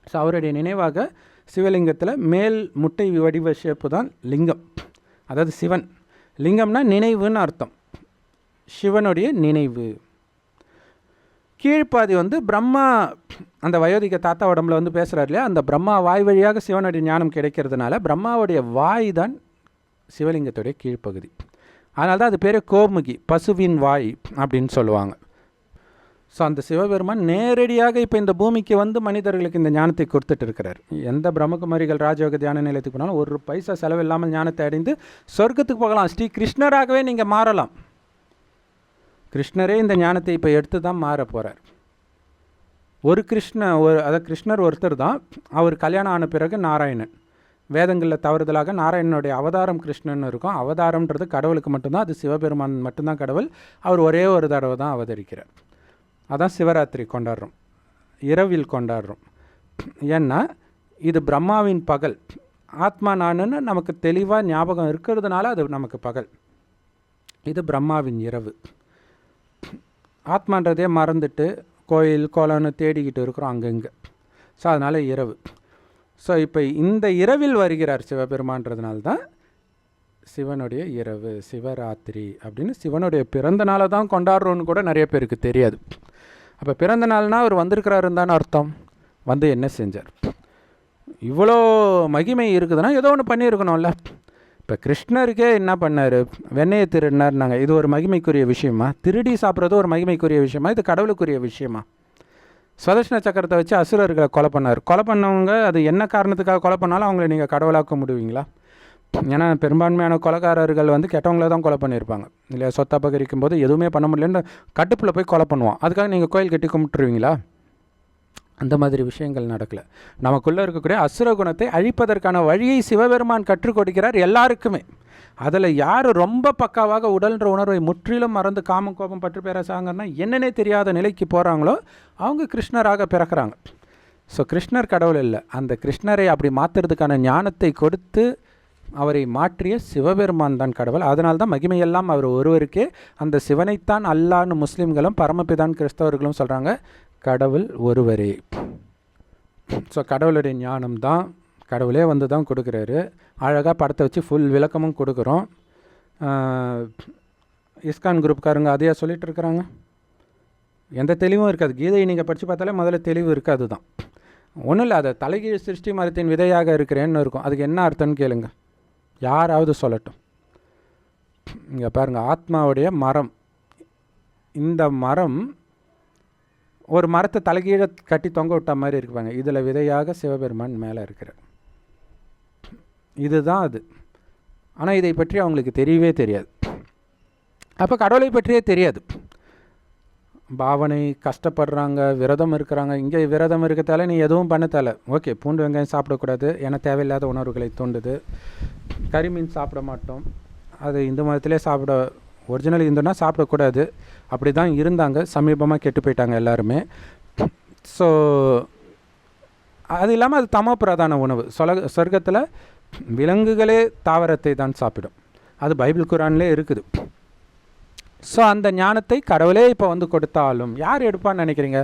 ஸோ அவருடைய நினைவாக சிவலிங்கத்தில் மேல் முட்டை வடிவ ஷேப்பு தான் லிங்கம், அதாவது சிவன். லிங்கம்னா நினைவுன்னு அர்த்தம், சிவனுடைய நினைவு. கீழ்ப்பாதி வந்து பிரம்மா, அந்த வயோதிக தாத்தா உடம்புல வந்து பேசுகிறார் இல்லையா, அந்த பிரம்மா வாய் வழியாக சிவனுடைய ஞானம் கிடைக்கிறதுனால பிரம்மாவுடைய வாய் தான் சிவலிங்கத்துடைய கீழ்ப்பகுதி. அதனால தான் அது பேர் கோமுகி, பசுவின் வாய் அப்படின்னு சொல்லுவாங்க. ஸோ அந்த சிவபெருமான் நேரடியாக இப்போ இந்த பூமிக்கு வந்து மனிதர்களுக்கு இந்த ஞானத்தை கொடுத்துட்டு இருக்கிறார். எந்த பிரம்மகுமாரிகள் ராஜயோக தியான நிலையத்துக்கு போனாலும் ஒரு பைசா செலவில்லாமல் ஞானத்தை அடைந்து சொர்க்கத்துக்கு போகலாம். ஸ்ரீ கிருஷ்ணராகவே நீங்கள் மாறலாம். கிருஷ்ணரே இந்த ஞானத்தை இப்போ எடுத்து தான் மாற போகிறார். அதாவது கிருஷ்ணர் ஒருத்தர் தான். அவர் கல்யாணம் ஆன பிறகு நாராயணன். வேதங்களில் தவறுதலாக நாராயணனுடைய அவதாரம் கிருஷ்ணன் இருக்கும். அவதாரம்ன்றது கடவுளுக்கு மட்டும்தான், அது சிவபெருமான் மட்டும்தான் கடவுள். அவர் ஒரே ஒரு தடவை தான் அவதரிக்கிறார். அதான் சிவராத்திரி கொண்டாடுறோம், இரவில் கொண்டாடுறோம். ஏன்னா இது பிரம்மாவின் பகல், ஆத்மா நானுன்னு நமக்கு தெளிவாக ஞாபகம் இருக்கிறதுனால அது நமக்கு பகல். இது பிரம்மாவின் இரவு. ஆத்மான்றதே மறந்துட்டு கோயில் கோலன்னு தேடிக்கிட்டு இருக்கிறோம் அங்கங்கே. ஸோ அதனால் இரவு. ஸோ இப்போ இந்த இரவில் வருகிறார் சிவபெருமான்றதுனால தான் சிவனுடைய இரவு, சிவராத்திரி அப்படின்னு சிவனுடைய பிறந்த நாளை தான் கொண்டாடுறோன்னு கூட நிறைய பேருக்கு தெரியாது. அப்போ பிறந்த நாள்னால் அவர் வந்திருக்கிறாருன்னு தானே அர்த்தம். வந்து என்ன செஞ்சார்? இவ்வளோ மகிமை இருக்குதுன்னா ஏதோ ஒன்று பண்ணியிருக்கணும்ல. இப்போ கிருஷ்ணருக்கே என்ன பண்ணார்? வெண்ணெயை திருடினார்னாங்க. இது ஒரு மகிமைக்குரிய விஷயமா? திருடி சாப்பிட்றது ஒரு மகிமைக்குரிய விஷயமா? இது கடவுளுக்குரிய விஷயமா? சுதர்சன சக்கரத்தை வச்சு அசுரர்களை கொலை பண்ணார். கொலை பண்ணவங்க அது என்ன காரணத்துக்காக கொலை பண்ணாலும் அவங்கள நீங்கள் கடவுளாக்க முடியுங்களா? ஏன்னா பெரும்பான்மையான கொலைக்காரர்கள் வந்து கெட்டவங்கள தான் கொலை பண்ணியிருப்பாங்க இல்லையா. சொத்தை அபகரிக்கும் போது எதுவுமே பண்ண முடியலன்னு கட்டுப்பில் போய் கொலை பண்ணுவோம். அதுக்காக நீங்கள் கோயில் கட்டி கும்பிட்டுருவீங்களா? அந்த மாதிரி விஷயங்கள் நடக்கலை. நமக்குள்ளே இருக்கக்கூடிய அசுர குணத்தை அழிப்பதற்கான வழியை சிவபெருமான் கற்றுக் கொடுக்கிறார் எல்லாருக்குமே. அதில் யார் ரொம்ப பக்காவாக உடல்ன்ற உணர்வை முற்றிலும் மறந்து காமம் கோபம் பற்று பேரசாங்கன்னா என்னன்னே தெரியாத நிலைக்கு போகிறாங்களோ அவங்க கிருஷ்ணராக பிறக்கிறாங்க. ஸோ கிருஷ்ணர் கடவுள் இல்லை, அந்த கிருஷ்ணரை அப்படி மாற்றுறதுக்கான ஞானத்தை கொடுத்து அவரை மாற்றிய சிவபெருமான் தான் கடவுள். அதனால தான் மகிமையெல்லாம் அவர் ஒருவருக்கே. அந்த சிவனைத்தான் அல்லான்னு முஸ்லீம்களும் பரமபிதான் கிறிஸ்தவர்களும் சொல்கிறாங்க. கடவுள் ஒருவரே. ஸோ கடவுளுடைய ஞானம் தான் கடவுளே வந்து தான் கொடுக்குறாரு. அழகாக படத்தை வச்சு ஃபுல் விளக்கமும் கொடுக்குறோம். இஸ்கான் குரூப்காரங்க அதையா சொல்லிகிட்டு இருக்கிறாங்க. எந்த தெளிவும் இருக்காது. கீதையை நீங்கள் படித்து பார்த்தாலே முதல்ல தெளிவு இருக்காது தான். ஒன்றும் இல்லை, அதை தலைகீழ் சிருஷ்டி மரத்தின் விதையாக இருக்கிறேன்னு இருக்கும். அதுக்கு என்ன அர்த்தம்னு கேளுங்க, யாராவது சொல்லட்டும். இங்கே பாருங்கள், ஆத்மாவுடைய மரம். இந்த மரம் ஒரு மரத்தை தலைகீழ கட்டி தொங்க விட்ட மாதிரி இருக்குப்பாங்க. இதில் விதையாக சிவபெருமான் மேலே இருக்கிறார். இதுதான் அது. ஆனால் இதை பற்றி அவங்களுக்கு தெரியவே தெரியாது. அப்போ கடவுளை பற்றியே தெரியாது. பாவனை கஷ்டப்படுறாங்க, விரதம் இருக்கிறாங்க. இங்கே விரதம் இருக்கிறதால நீ எதுவும் பண்ணத்தால ஓகே, பூண்டு வெங்காயம் சாப்பிடக்கூடாது, ஏன்னா தேவையில்லாத உணர்வுகளை தூண்டுது. கறிமீன் சாப்பிட மாட்டோம், அது இந்து மதத்திலே ஒரிஜினல் இந்துனா சாப்பிடக்கூடாது. அப்படி தான் இருந்தாங்க, சமீபமாக கெட்டு போயிட்டாங்க எல்லாருமே. ஸோ அது இல்லாமல் அது தமோ பிரதான உணவு. சொர்க்கத்தில் விலங்குகளே தாவரத்தை தான் சாப்பிடும். அது பைபிள் குரான்லே இருக்குது. ஸோ அந்த ஞானத்தை கடவுளே இப்போ வந்து கொடுத்தாலும் யார் எடுப்பான்னு நினைக்கிறீங்க?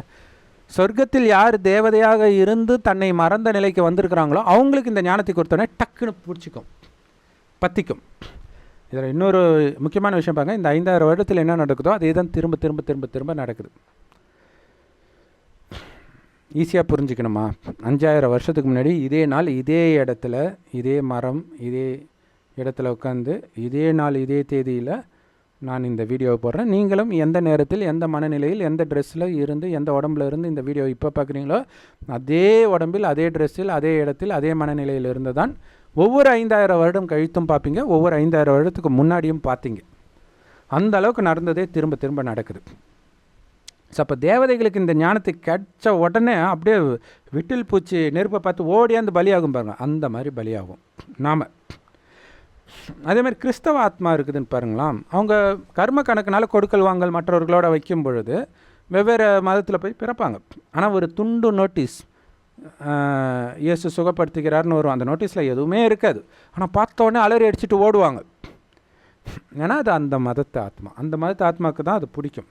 சொர்க்கத்தில் யார் தேவதையாக இருந்து தன்னை மறந்த நிலைக்கு வந்திருக்கிறாங்களோ அவங்களுக்கு இந்த ஞானத்தை கொடுத்தோன்னே டக்குன்னு பிடிச்சிக்கும், பற்றிக்கும். இதில் இன்னொரு முக்கியமான விஷயம் பாருங்க, இந்த 5000 வருடத்தில் என்ன நடக்குதோ அதே தான் திரும்ப திரும்ப திரும்ப திரும்ப நடக்குது. ஈஸியாக புரிஞ்சுக்கணுமா? 5000 வருஷத்துக்கு முன்னாடி இதே நாள் இதே இடத்துல இதே மரம் இதே இடத்துல உட்காந்து இதே நாள் இதே தேதியில் நான் இந்த வீடியோவை போடுறேன். நீங்களும் எந்த நேரத்தில் எந்த மனநிலையில் எந்த ட்ரெஸ்ஸில் இருந்து எந்த உடம்புல இருந்து இந்த வீடியோ இப்போ பார்க்குறீங்களோ அதே உடம்பில் அதே ட்ரெஸ்ஸில் அதே இடத்தில் அதே மனநிலையில் இருந்து தான் ஒவ்வொரு 5000 வருடம் கழித்தும் பார்ப்பீங்க, ஒவ்வொரு 5000 வருடத்துக்கு முன்னாடியும் பார்த்தீங்க. அந்த அளவுக்கு நடந்ததே திரும்ப திரும்ப நடக்குது. ஸோ அப்போ தேவதைகளுக்கு இந்த ஞானத்தை கிடைச்ச உடனே அப்படியே விட்டில் பூச்சி நெருப்பை பார்த்து ஓடியாந்து பலியாகும் பாருங்க, அந்த மாதிரி பலியாகும் நாம். அதே மாதிரி கிறிஸ்தவ ஆத்மா இருக்குதுன்னு பாருங்களாம். அவங்க கர்ம கணக்குனால கொடுக்கல் வாங்கல் மற்றவர்களோட வைக்கும் பொழுது வெவ்வேறு மதத்தில் போய் பிறப்பாங்க. ஆனால் ஒரு துண்டு நோட்டீஸ் இயேசு சுகப்படுத்துகிறார்னு வரும். அந்த நோட்டீஸில் எதுவுமே இருக்காது. ஆனால் பார்த்த உடனே அலறி அடிச்சுட்டு ஓடுவாங்க. ஏன்னா அது அந்த மதத்து ஆத்மா, அந்த மதத்து ஆத்மாவுக்கு தான் அது பிடிக்கும்.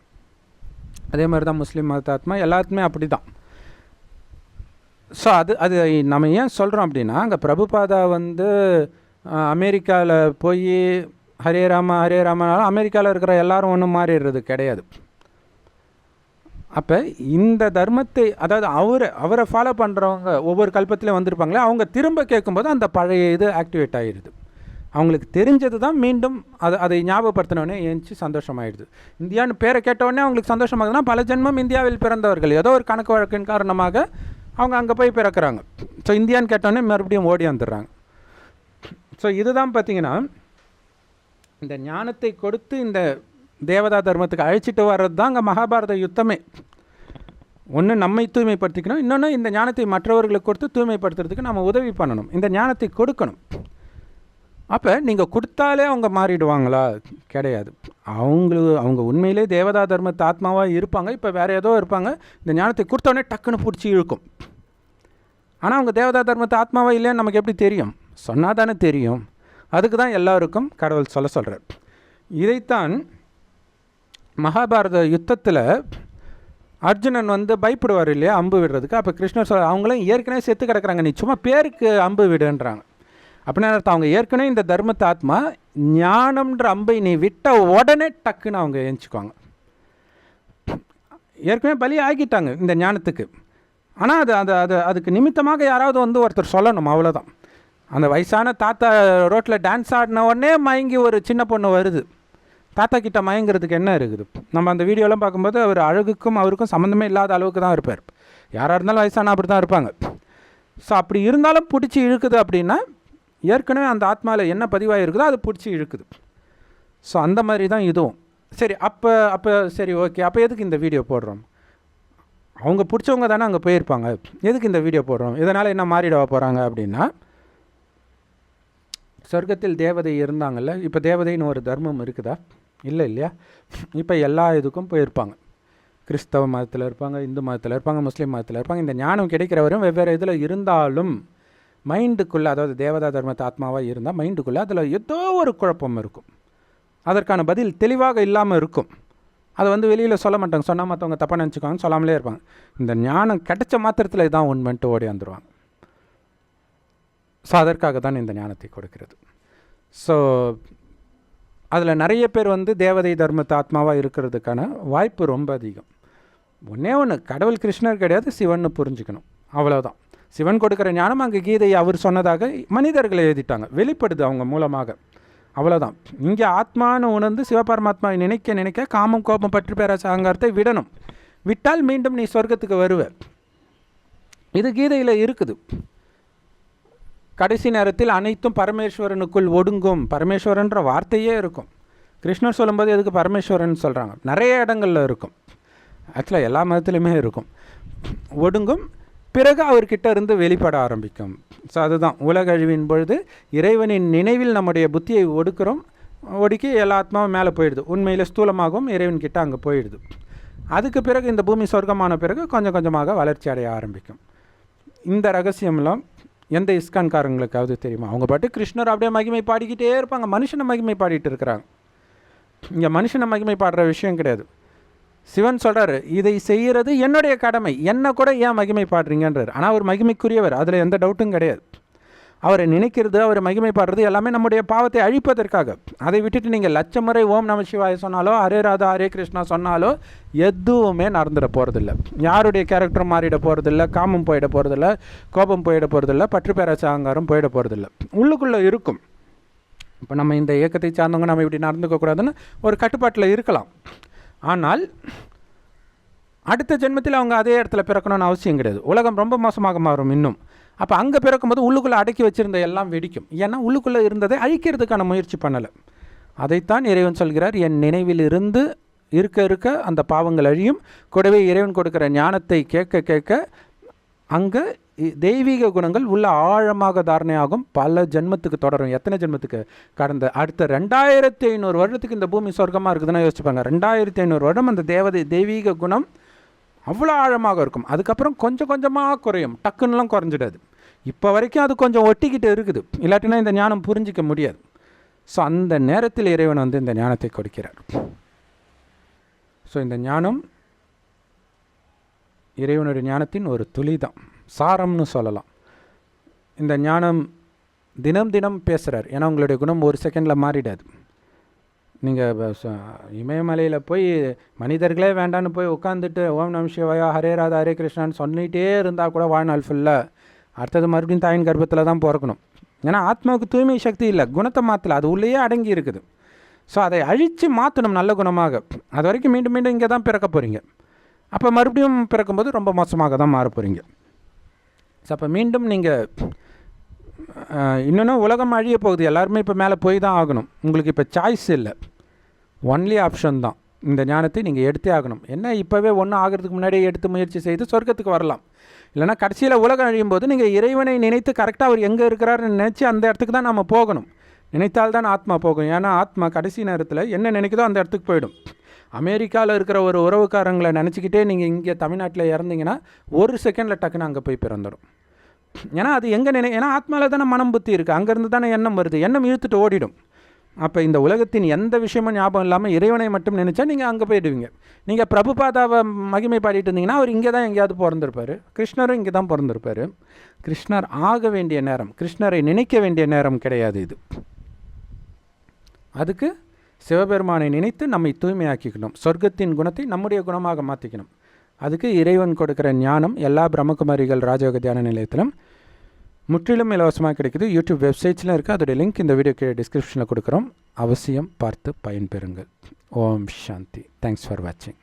அதே மாதிரி தான் முஸ்லீம் மதத்து ஆத்மா, எல்லாத்துக்குமே அப்படி தான். ஸோ அது நம்ம ஏன் சொல்கிறோம் அப்படின்னா, அங்கே பிரபுபாதா வந்து அமெரிக்காவில் போய் ஹரே ராமா ஹரே ராமனாலும் அமெரிக்காவில் இருக்கிற எல்லாரும் ஒன்றும் மாறிடுறது கிடையாது. அப்போ இந்த தர்மத்தை, அதாவது அவரை ஃபாலோ பண்ணுறவங்க ஒவ்வொரு கல்பத்திலையும் வந்திருப்பாங்களே, அவங்க திரும்ப கேட்கும்போது அந்த பழைய இது ஆக்டிவேட் ஆகிடுது. அவங்களுக்கு தெரிஞ்சது தான் மீண்டும் அதை ஞாபகப்படுத்தினோடனே ஏஞ்சி சந்தோஷமாயிடுது. இந்தியான்னு பேரை கேட்டவுடனே அவங்களுக்கு சந்தோஷமாகுதுன்னா பல ஜென்மம் இந்தியாவில் பிறந்தவர்கள், ஏதோ ஒரு கணக்கு வழக்கின் காரணமாக அவங்க அங்கே போய் பிறக்கிறாங்க. ஸோ இந்தியான்னு கேட்டோடனே மறுபடியும் ஓடி வந்துடுறாங்க. ஸோ இதுதான் பார்த்திங்கன்னா இந்த ஞானத்தை கொடுத்து இந்த தேவதா தர்மத்துக்கு அழைச்சிட்டு வர்றது தான் அங்கே மகாபாரத யுத்தமே. ஒன்று நம்மை தூய்மைப்படுத்திக்கணும், இன்னொன்று இந்த ஞானத்தை மற்றவர்களுக்கு கொடுத்து தூய்மைப்படுத்துறதுக்கு நம்ம உதவி பண்ணணும், இந்த ஞானத்தை கொடுக்கணும். அப்போ நீங்கள் கொடுத்தாலே அவங்க மாறிடுவாங்களா? கிடையாது. அவங்க உண்மையிலே தேவதா தர்மத்து ஆத்மாவாக இருப்பாங்க, இப்போ வேறு ஏதோ இருப்பாங்க. இந்த ஞானத்தை கொடுத்தோடனே டக்குன்னு பிடிச்சி இழுக்கும். ஆனால் அவங்க தேவதா தர்மத்து ஆத்மாவாக இல்லைன்னு நமக்கு எப்படி தெரியும்? சொன்னால் தானே தெரியும். அதுக்கு தான் எல்லாருக்கும் கடவுள் சொல்கிறார். இதைத்தான் மகாபாரத யுத்தத்தில் அர்ஜுனன் வந்து பயப்படுவார் இல்லையா அம்பு விடுறதுக்கு. அப்போ கிருஷ்ணர் அவங்களும் ஏற்கனவே செத்து கிடக்கிறாங்க, நீ சும்மா பேருக்கு அம்பு விடுன்றாங்க. அப்படின்னா அர்த்தம் அவங்க ஏற்கனவே இந்த தர்மத்து ஆத்மா ஞானம்ன்ற அம்பை நீ விட்ட உடனே டக்குன்னு அவங்க எழுச்சிக்குவாங்க. ஏற்கனவே பலி ஆகிட்டாங்க இந்த ஞானத்துக்கு. ஆனால் அதுக்கு நிமித்தமாக யாராவது வந்து ஒருத்தர் சொல்லணும், அவ்வளோதான். அந்த வயசான தாத்தா ரோட்டில் டான்ஸ் ஆடின உடனே மயங்கி ஒரு சின்ன பொண்ணு வருது. தாத்தா கிட்ட மயங்கிறதுக்கு என்ன இருக்குது? நம்ம அந்த வீடியோலாம் பார்க்கும்போது அவர் அழகுக்கும் அவருக்கும் சம்மந்தமே இல்லாத அளவுக்கு தான் இருப்பார். யாராக இருந்தாலும் வயசான அப்படி தான் இருப்பாங்க. ஸோ அப்படி இருந்தாலும் பிடிச்சி இழுக்குது அப்படின்னா ஏற்கனவே அந்த ஆத்மாவில் என்ன பதிவாக இருக்குதோ அது பிடிச்சி இழுக்குது. ஸோ அந்த மாதிரி தான் இதுவும். சரி, அப்போ சரி, ஓகே, அப்போ எதுக்கு இந்த வீடியோ போடுறோம்? அவங்க பிடிச்சவங்க தானே அங்கே போயிருப்பாங்க, எதுக்கு இந்த வீடியோ போடுறோம்? இதனால் என்ன மாறிடவா போகிறாங்க அப்படின்னா, சொர்க்கத்தில் தேவதை இருந்தாங்கல்ல, இப்போ தேவதைன்னு ஒரு தர்மம் இருக்குதா? இல்லை இல்லையா? இப்போ எல்லா இதுக்கும் போயிருப்பாங்க. கிறிஸ்தவ மதத்தில் இருப்பாங்க, இந்து மதத்தில் இருப்பாங்க, முஸ்லீம் மதத்தில் இருப்பாங்க. இந்த ஞானம் கிடைக்கிறவரும் வெவ்வேறு இதில் இருந்தாலும் மைண்டுக்குள்ளே, அதாவது தேவதா தர்மத்து ஆத்மாவாக இருந்தால் மைண்டுக்குள்ளே அதில் ஏதோ ஒரு குழப்பம் இருக்கும். அதற்கான பதில் தெளிவாக இல்லாமல் இருக்கும். அதை வந்து வெளியில் சொல்ல மாட்டாங்க, சொன்னால் மற்றவங்க தப்பாக நினச்சிக்குவாங்க, சொல்லாமலே இருப்பாங்க. இந்த ஞானம் கிடைச்ச மாத்திரத்தில் இதான் உண்மைன்ட்டு ஓடி வந்துடுவாங்க. ஸோ அதற்காக தான் இந்த ஞானத்தை கொடுக்கிறது. ஸோ அதில் நிறைய பேர் வந்து தேவதை தர்மத்து ஆத்மாவாக இருக்கிறதுக்கான வாய்ப்பு ரொம்ப அதிகம். ஒன்று கடவுள் கிருஷ்ணர் கிடையாது, சிவன்னு புரிஞ்சுக்கணும், அவ்வளோதான். சிவன் கொடுக்குற ஞானம் அங்கே கீதையை அவர் சொன்னதாக மனிதர்களை எழுதிட்டாங்க, வெளிப்படுது அவங்க மூலமாக, அவ்வளோதான். இங்கே ஆத்மானு உணர்ந்து சிவபரமாத்மாவை நினைக்க நினைக்க காமம் கோபம் பற்று பேராசை அகங்காரத்தை விடணும். விட்டால் மீண்டும் நீ சொர்க்கத்துக்கு வருவ. இது கீதையில் இருக்குது. கடைசி நேரத்தில் அனைத்தும் பரமேஸ்வரனுக்குள் ஒடுங்கும், பரமேஸ்வரன்ற வார்த்தையே இருக்கும். கிருஷ்ணர் சொல்லும்போது எதுக்கு பரமேஸ்வரன் சொல்கிறாங்க? நிறைய இடங்களில் இருக்கும், ஆக்சுவலாக எல்லா மதத்துலையுமே இருக்கும். ஒடுங்கும், பிறகு அவர்கிட்ட இருந்து வெளிப்பட ஆரம்பிக்கும். ஸோ அதுதான் உலக அழிவின் பொழுது இறைவனின் நினைவில் நம்முடைய புத்தியை ஒடுக்கி எல்லா ஆத்மாவும் மேலே போயிடுது, உண்மையில் ஸ்தூலமாகவும் இறைவன்கிட்ட அங்கே போயிடுது. அதுக்கு பிறகு இந்த பூமி சொர்க்கமான பிறகு கொஞ்சம் கொஞ்சமாக வளர்ச்சி அடைய ஆரம்பிக்கும். இந்த ரகசியம்லாம் எந்த இஸ்கான்காரங்களுக்காவது தெரியுமா? அவங்க பாட்டு கிருஷ்ணர் அப்படியே மகிமை பாடிக்கிட்டே இருப்பாங்க, மனுஷனை மகிமை பாடிட்டு இருக்கிறாங்க. இங்கே மனுஷனை மகிமை பாடுற விஷயம் கிடையாது. சிவன் சொல்கிறார், இதை செய்கிறது என்னுடைய கடமை, என்னை கூட ஏன் மகிமை பாடுறீங்கன்றார். ஆனால் அவர் மகிமைக்குரியவர், அதில் எந்த டவுட்டும் கிடையாது. அவரை நினைக்கிறது, அவரை மகிமை பாடுறது எல்லாமே நம்முடைய பாவத்தை அழிப்பதற்காக. அதை விட்டுட்டு நீங்கள் லட்சம் முறை ஓம் நம சிவாய சொன்னாலோ, ஹரே ராதா ஹரே கிருஷ்ணா சொன்னாலோ எதுவுமே நடந்துட போகிறதில்ல. யாருடைய கேரக்டரும் மாறிட போகிறதில்ல, காமம் போயிட போகிறதில்ல, கோபம் போயிட போகிறதில்ல, பற்று பேராசை அகங்காரம் போயிட போகிறதில்ல. உள்ளுக்குள்ளே இருக்கும். இப்போ நம்ம இந்த இயக்கத்தை சார்ந்தவங்க நம்ம இப்படி நடந்துக்கக்கூடாதுன்னு ஒரு கட்டுப்பாட்டில் இருக்கலாம். ஆனால் அடுத்த ஜென்மத்தில் அவங்க அதே இடத்துல பிறக்கணும்னு அவசியம் கிடையாது. உலகம் ரொம்ப மோசமாக மாறும் இன்னும். அப்போ அங்கே பிறக்கும்போது உள்ளுக்குள்ளே அடக்கி வச்சுருந்த எல்லாம் வெடிக்கும். ஏன்னா உள்ளுக்குள்ளே இருந்ததை அழிக்கிறதுக்கான முயற்சி பண்ணலை. அதைத்தான் இறைவன் சொல்கிறார், என் நினைவில் இருந்து இருக்க இருக்க அந்த பாவங்கள் அழியும். கூடவே இறைவன் கொடுக்குற ஞானத்தை கேட்க கேட்க அங்கே தெய்வீக குணங்கள் உள்ள ஆழமாக தாரணையாகும், பல ஜென்மத்துக்கு தொடரும். எத்தனை ஜென்மத்துக்கு? கடந்த அடுத்த 2500 வருடத்துக்கு இந்த பூமி சொர்க்கமாக இருக்குதுன்னா யோசிச்சுப்பாங்க. 2500 வருடம் அந்த தெய்வீக குணம் அவ்வளோ ஆழமாக இருக்கும். அதுக்கப்புறம் கொஞ்சம் கொஞ்சமாக குறையும், டக்குன்னெலாம் குறைஞ்சிடாது. இப்போ வரைக்கும் அது கொஞ்சம் ஒட்டிக்கிட்டு இருக்குது, இல்லாட்டினா இந்த ஞானம் புரிஞ்சிக்க முடியாது. ஸோ அந்த நேரத்தில் இறைவன் வந்து இந்த ஞானத்தை கொடுக்கிறார். ஸோ இந்த ஞானம் இறைவனுடைய ஞானத்தின் ஒரு துளி தான், சாரம்னு சொல்லலாம். இந்த ஞானம் தினம் தினம் பேசுகிறார். ஏன்னா உங்களுடைய குணம் ஒரு செகண்டில் மாறிடாது. நீங்கள் இமயமலையில் போய் மனிதர்களே வேண்டான்னு போய் உட்காந்துட்டு ஓம் நம சிவாயா ஹரே ராதா ஹரே கிருஷ்ணான்னு சொல்லிகிட்டே இருந்தால் கூட வாழ்நாள் ஃபுல்லாக அடுத்தது மறுபடியும் தாயின் கர்ப்பத்தில் தான் பிறக்கணும். ஏன்னா ஆத்மாவுக்கு தூய்மை சக்தி இல்லை, குணத்தை மாற்றலை, அது உள்ளேயே அடங்கி இருக்குது. ஸோ அதை அழித்து மாற்றணும் நல்ல குணமாக. அது வரைக்கும் மீண்டும் மீண்டும் இங்கே தான் பிறக்க போகிறீங்க. அப்போ மறுபடியும் பிறக்கும்போது ரொம்ப மோசமாக தான் மாற போகிறீங்க. ஸோ அப்போ மீண்டும் நீங்கள் இன்னொன்று உலகம் அழிய போகுது, எல்லாருமே இப்போ மேலே போய் தான் ஆகணும். உங்களுக்கு இப்போ சாய்ஸ் இல்லை, ஒன்லி ஆப்ஷன் தான். இந்த ஞானத்தை நீங்கள் எடுத்தே ஆகணும். என்ன இப்போவே ஒன்றும் ஆகிறதுக்கு முன்னாடியே எடுத்து முயற்சி செய்து சொர்க்கத்துக்கு வரலாம். இல்லைனா கடைசியில் உலகம் அழியும் போது நீங்கள் இறைவனை நினைத்து கரெக்டாக அவர் எங்கே இருக்கிறாருன்னு நினச்சி அந்த இடத்துக்கு தான் நம்ம போகணும். நினைத்தால்தான் ஆத்மா போகும். ஏன்னா ஆத்மா கடைசி நேரத்தில் என்ன நினைக்குதோ அந்த இடத்துக்கு போயிடும். அமெரிக்காவில் இருக்கிற ஒரு உறவுக்காரங்களை நினச்சிக்கிட்டே நீங்கள் இங்கே தமிழ்நாட்டில் இறந்தீங்கன்னா ஒரு செகண்டில் டக்குன்னு அங்கே போய் பிறந்துடும். ஏன்னா அது எங்கே ஏன்னா ஆத்மாவில் தானே மனம் புத்தி இருக்குது, அங்கேருந்து தானே எண்ணம் வருது, எண்ணம் இழுத்துட்டு ஓடிடும். அப்போ இந்த உலகத்தின் எந்த விஷயமும் ஞாபகம் இல்லாமல் இறைவனை மட்டும் நினச்சா நீங்கள் அங்கே போயிடுவீங்க. நீங்கள் பிரபுபாதாவை மகிமை பாடிட்டு இருந்தீங்கன்னா அவர் இங்கே தான் எங்கேயாவது பிறந்திருப்பார். கிருஷ்ணரும் இங்கே தான் பிறந்திருப்பார். கிருஷ்ணர் ஆக வேண்டிய நேரம், கிருஷ்ணரை நினைக்க வேண்டிய நேரம் கிடையாது இது. அதுக்கு சிவபெருமானை நினைத்து நம்மை தூய்மையாக்கிக்கணும், சொர்க்கத்தின் குணத்தை நம்முடைய குணமாக மாற்றிக்கணும். அதுக்கு இறைவன் கொடுக்குற ஞானம் எல்லா பிரம்மகுமாரிகள் ராஜயோக தியான நிலையத்திலும் முற்றிலும் இலவசமாக கிடைக்குது. யூடியூப் வெப்சைட்ஸ்லாம் இருக்குது, அதோடைய லிங்க் இந்த வீடியோக்கு டிஸ்கிரிப்ஷனில் கொடுக்குறோம். அவசியம் பார்த்து பயன்பெறுங்கள். ஓம் சாந்தி. தேங்க்ஸ் ஃபார் வாட்சிங்.